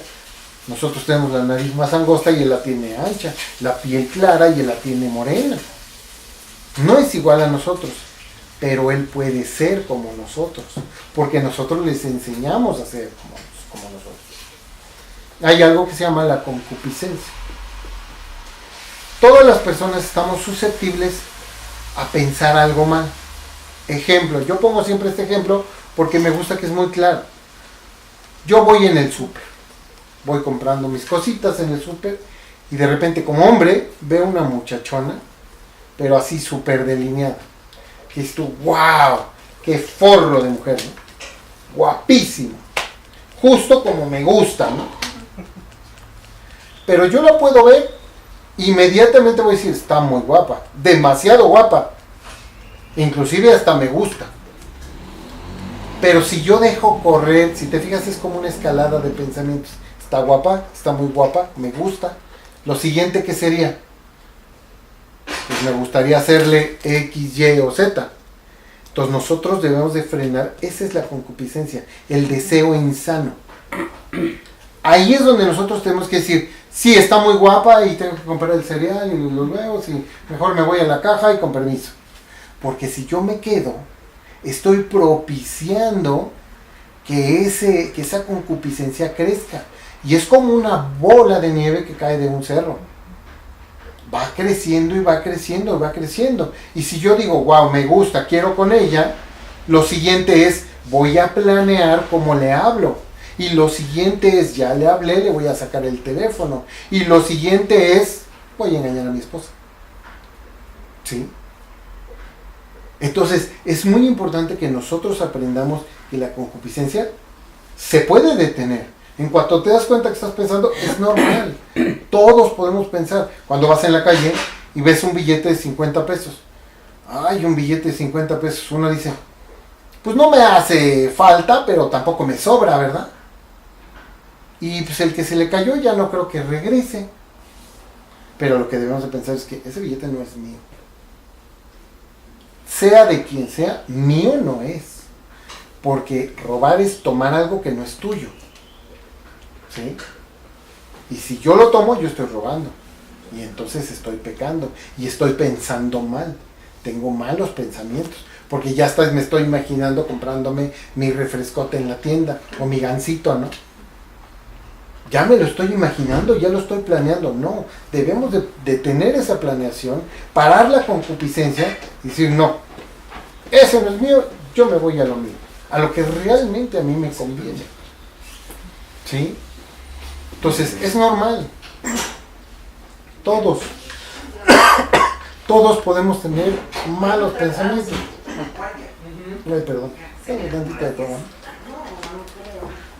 Nosotros tenemos la nariz más angosta y él la tiene ancha, la piel clara y él la tiene morena. No es igual a nosotros, pero él puede ser como nosotros, porque nosotros les enseñamos a ser como nosotros. Hay algo que se llama la concupiscencia. Todas las personas estamos susceptibles a pensar algo mal. Ejemplo, yo pongo siempre este ejemplo porque me gusta, que es muy claro. Yo voy en el súper, voy comprando mis cositas en el súper y de repente, como hombre, veo una muchachona, pero así súper delineada. Que es tú, wow, qué forro de mujer, ¿no? Guapísima, justo como me gusta, ¿no? Pero yo la puedo ver, inmediatamente voy a decir, está muy guapa, demasiado guapa, inclusive hasta me gusta. Pero si yo dejo correr, si te fijas, es como una escalada de pensamientos. Está guapa, está muy guapa, me gusta. Lo siguiente, ¿qué sería? Pues me gustaría hacerle X, Y o Z. Entonces nosotros debemos de frenar. Esa es la concupiscencia, el deseo insano. Ahí es donde nosotros tenemos que decir, sí, está muy guapa y tengo que comprar el cereal y los huevos y mejor me voy a la caja y con permiso. Porque si yo me quedo, estoy propiciando que esa concupiscencia crezca. Y es como una bola de nieve que cae de un cerro. Va creciendo y va creciendo y va creciendo. Y si yo digo, wow, me gusta, quiero con ella, lo siguiente es, voy a planear cómo le hablo. Y lo siguiente es, ya le hablé, le voy a sacar el teléfono. Y lo siguiente es, voy a engañar a mi esposa. ¿Sí? Entonces, es muy importante que nosotros aprendamos que la concupiscencia se puede detener. En cuanto te das cuenta que estás pensando, es normal. Todos podemos pensar. Cuando vas en la calle y ves un billete de 50 pesos. Ay, un billete de 50 pesos. Uno dice, pues no me hace falta, pero tampoco me sobra, ¿verdad? Y pues el que se le cayó ya no creo que regrese. Pero lo que debemos de pensar es que ese billete no es mío. Sea de quien sea, mío no es. Porque robar es tomar algo que no es tuyo. ¿Sí? Y si yo lo tomo, yo estoy robando. Y entonces estoy pecando. Y estoy pensando mal. Tengo malos pensamientos. Porque ya me estoy imaginando comprándome mi refrescote en la tienda. O mi gansito, ¿no? Ya me lo estoy imaginando, ya lo estoy planeando. No, debemos de tener esa planeación, parar la concupiscencia y decir, no, ese no es mío, yo me voy a lo mío, a lo que realmente a mí me conviene. ¿Sí? Entonces, es normal. Todos podemos tener malos pensamientos. Ay, perdón.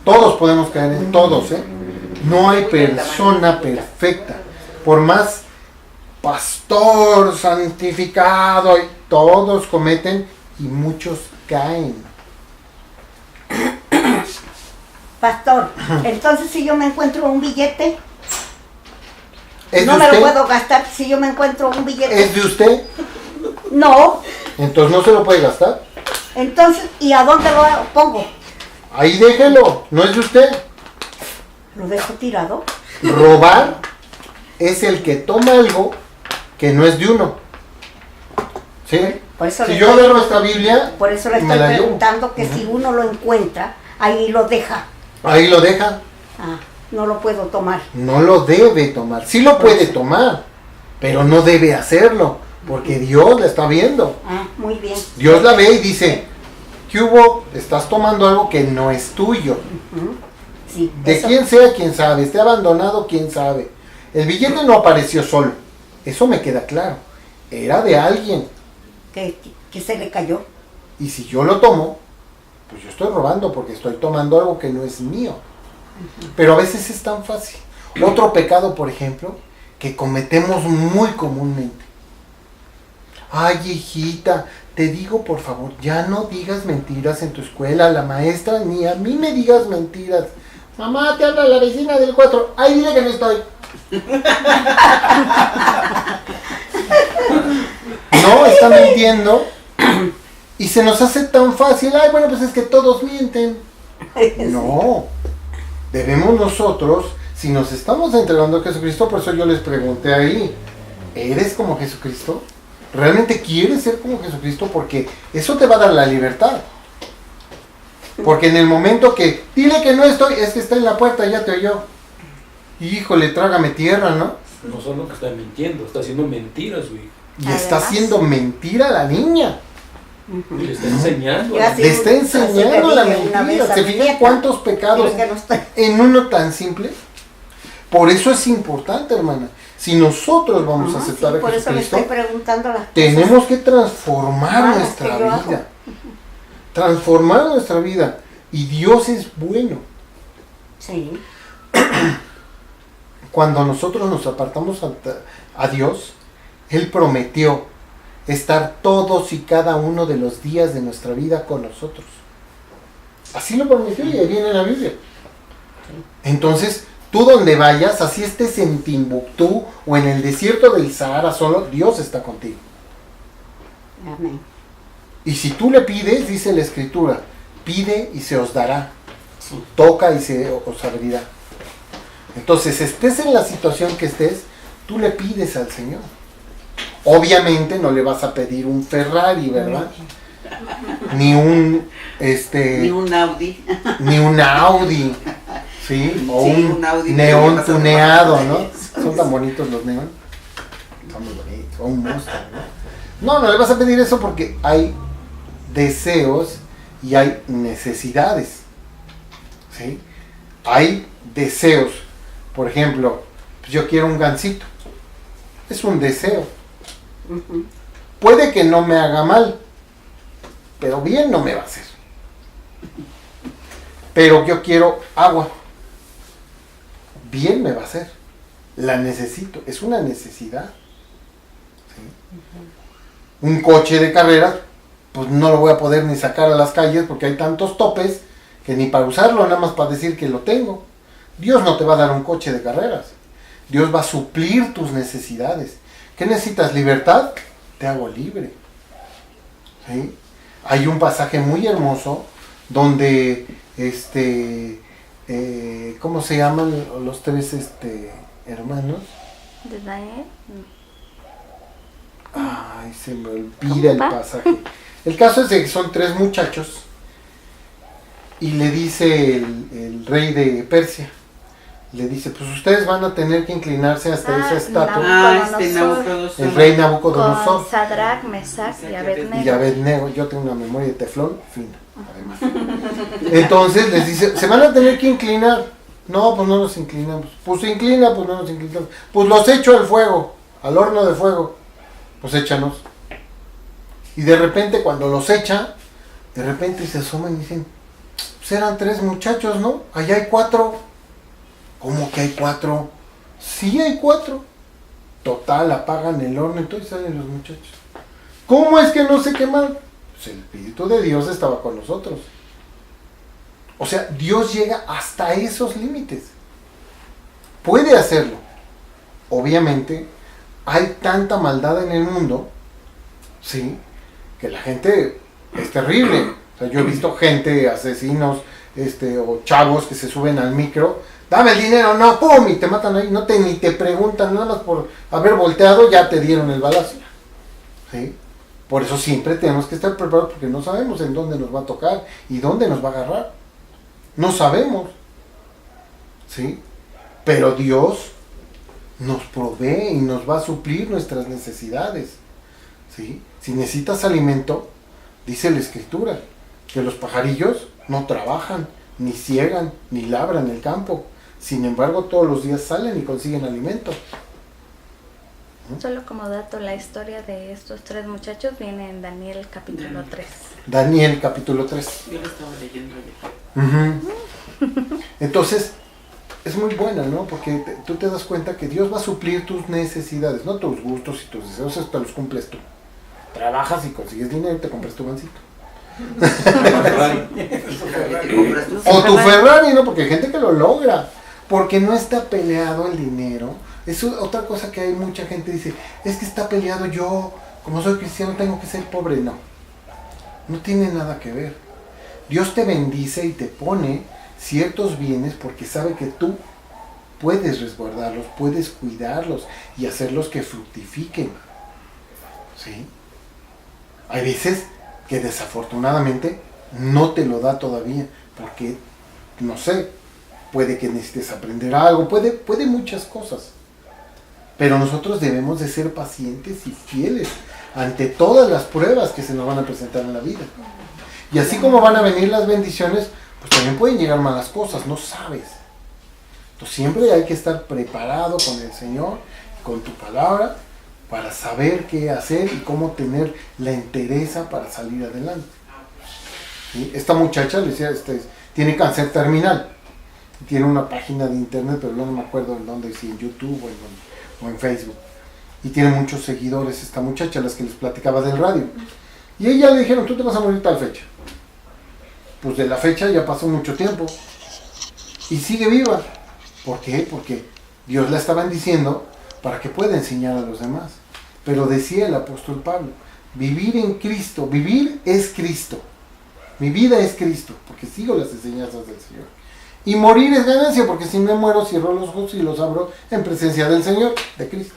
Todos podemos caer en todos, ¿eh? No hay persona perfecta. Por más pastor santificado, todos cometen y muchos caen. Pastor, entonces si yo me encuentro un billete, no me usted? lo puedo gastar si yo me encuentro un billete. ¿Es de usted? No. Entonces no se lo puede gastar. Entonces, ¿y a dónde lo pongo? Ahí déjelo, no es de usted. ¿Lo dejo tirado? Robar es el que toma algo que no es de uno. ¿Sí? Por eso Si yo agarro esta Biblia, por eso le me estoy la llevo. preguntando que si uno lo encuentra, ahí lo deja. Ahí lo deja. Ah, no lo puedo tomar. No lo debe tomar. Sí lo puede tomar, pero no debe hacerlo, porque Dios la está viendo. Ah, muy bien. Dios la ve y dice, ¿qué hubo? Estás tomando algo que no es tuyo. Sí, De eso- quién sea, quién sabe. Esté abandonado, quién sabe. El billete no apareció solo. Eso me queda claro. Era de alguien. que se le cayó. Y si yo lo tomo, pues yo estoy robando porque estoy tomando algo que no es mío. Pero a veces es tan fácil. Otro pecado, por ejemplo, que cometemos muy comúnmente. Ay, hijita, te digo por favor, ya no digas mentiras en tu escuela, la maestra, ni a mí me digas mentiras. Mamá, te habla la vecina del 4. Ay, dile que no estoy. No, está mintiendo. Y se nos hace tan fácil. Ay, bueno, pues es que todos mienten. No. Debemos nosotros, si nos estamos entregando a Jesucristo, por eso yo les pregunté ahí, ¿eres como Jesucristo? ¿Realmente quieres ser como Jesucristo? Porque eso te va a dar la libertad. Porque en el momento que, dile que no estoy, es que está en la puerta, ya te oyó. Híjole, trágame tierra, ¿no? No solo que está mintiendo, está haciendo mentira a su hijo. Y está haciendo mentira a la niña. Y le está enseñando. Yo así- Le está enseñando así la le dije una vez mentira. a ¿Se mi fijan nieta? cuántos pecados Dile que no estoy. en uno tan simple? Por eso es importante, hermana. Si nosotros vamos a Ajá, aceptar sí, a por eso le Jesucristo, estoy preguntando las cosas. tenemos que transformar malas nuestra que yo hago. vida. Transformar nuestra vida. Y Dios es bueno. Sí, Cuando nosotros nos apartamos a Dios, Él prometió estar todos y cada uno de los días de nuestra vida con nosotros. Así lo prometió y ahí viene en la Biblia. Entonces, tú donde vayas, así estés en Timbuktu o en el desierto del Sahara solo, Dios está contigo. amén. Y si tú le pides, dice la Escritura, pide y se os dará. Toca y se os abrirá. Entonces, estés en la situación que estés, tú le pides al Señor. Obviamente no le vas a pedir un Ferrari, ¿verdad? Ni un Ni un Audi. ni un Audi, ¿sí? O Sí, un un Audi neón que le pasa tuneado, por ¿no? eso. Son tan bonitos los neón. Son muy bonitos. O un Mustang, ¿no? No le vas a pedir eso porque hay deseos y hay necesidades, ¿sí? Hay deseos. Por ejemplo, pues yo quiero un gansito. Es un deseo. Ujú. Puede que no me haga mal, pero bien no me va a hacer. Pero yo quiero agua. Bien me va a hacer. La necesito. Es una necesidad. ¿Sí? Un coche de carreras, pues no lo voy a poder ni sacar a las calles porque hay tantos topes que ni para usarlo, nada más para decir que lo tengo. Dios no te va a dar un coche de carreras. Dios va a suplir tus necesidades. ¿Qué necesitas? ¿Libertad? Te hago libre. ¿Sí? Hay un pasaje muy hermoso donde ¿cómo se llaman los tres hermanos? ¿De Daniel? Ay, se me olvida el ¿Cómo va? pasaje. El caso es de que son tres muchachos y le dice el rey de Persia, le dice, pues ustedes van a tener que inclinarse hasta esa estatua. Nabucodonosor. El rey Con Nabucodonosor Sadrach, Mesach y Abednego. y Abednego, yo tengo una memoria de teflón fina, además. Entonces les dice, se van a tener que inclinar. No, pues no nos inclinamos. Pues se inclina, pues no nos inclinamos. Pues los echo al fuego, al horno de fuego. Pues échanos. Y de repente cuando los echa, de repente se asoman y dicen, pues eran tres muchachos, ¿no? Allá hay cuatro. ¿Cómo que hay cuatro? Sí hay cuatro. Total, apagan el horno y entonces salen los muchachos. ¿Cómo es que no se queman? Pues el Espíritu de Dios estaba con nosotros. O sea, Dios llega hasta esos límites. Puede hacerlo. Obviamente, hay tanta maldad en el mundo, ¿sí? Que la gente es terrible. O sea, yo he visto gente, asesinos, o chavos que se suben al micro, dame el dinero, no, pum, y te matan ahí, ni te preguntan, nada más por haber volteado, ya te dieron el balazo. ¿Sí? Por eso siempre tenemos que estar preparados porque no sabemos en dónde nos va a tocar y dónde nos va a agarrar. No sabemos. ¿Sí? Pero Dios nos provee y nos va a suplir nuestras necesidades. ¿Sí? Si necesitas alimento, dice la Escritura, que los pajarillos no trabajan, ni ciegan, ni labran el campo. Sin embargo, todos los días salen y consiguen alimento. Solo como dato, la historia de estos 3 muchachos viene en Daniel capítulo 3. Daniel capítulo 3. Yo lo estaba leyendo ayer. Entonces, es muy buena, ¿no? Porque tú te das cuenta que Dios va a suplir tus necesidades, no tus gustos y tus deseos, eso te los cumples tú. Trabajas y consigues dinero y te compras tu gancito. O tu Ferrari, ¿no? Porque hay gente que lo logra. Porque no está peleado el dinero. Es otra cosa que hay mucha gente dice, es que está peleado yo, como soy cristiano tengo que ser pobre. No, no tiene nada que ver. Dios te bendice y te pone ciertos bienes porque sabe que tú puedes resguardarlos, puedes cuidarlos y hacerlos que fructifiquen. ¿Sí? Hay veces que desafortunadamente no te lo da todavía porque, no sé, puede que necesites aprender algo, puede muchas cosas. Pero nosotros debemos de ser pacientes y fieles ante todas las pruebas que se nos van a presentar en la vida. Y así como van a venir las bendiciones, pues también pueden llegar malas cosas, no sabes. Entonces siempre hay que estar preparado con el Señor, con tu palabra, para saber qué hacer y cómo tener la entereza para salir adelante. ¿Sí? Esta muchacha, le decía, tiene cáncer terminal. Tiene una página de internet, pero no me acuerdo en dónde, si en YouTube o en Facebook. Y tiene muchos seguidores esta muchacha, las que les platicaba del radio. Y ella le dijeron, tú te vas a morir tal fecha. Pues de la fecha ya pasó mucho tiempo. Y sigue viva. ¿Por qué? Porque Dios la está bendiciendo para que pueda enseñar a los demás. Pero decía el apóstol Pablo, vivir en Cristo, vivir es Cristo. Mi vida es Cristo, porque sigo las enseñanzas del Señor. Y morir es ganancia, porque si me muero cierro los ojos y los abro en presencia del Señor, de Cristo.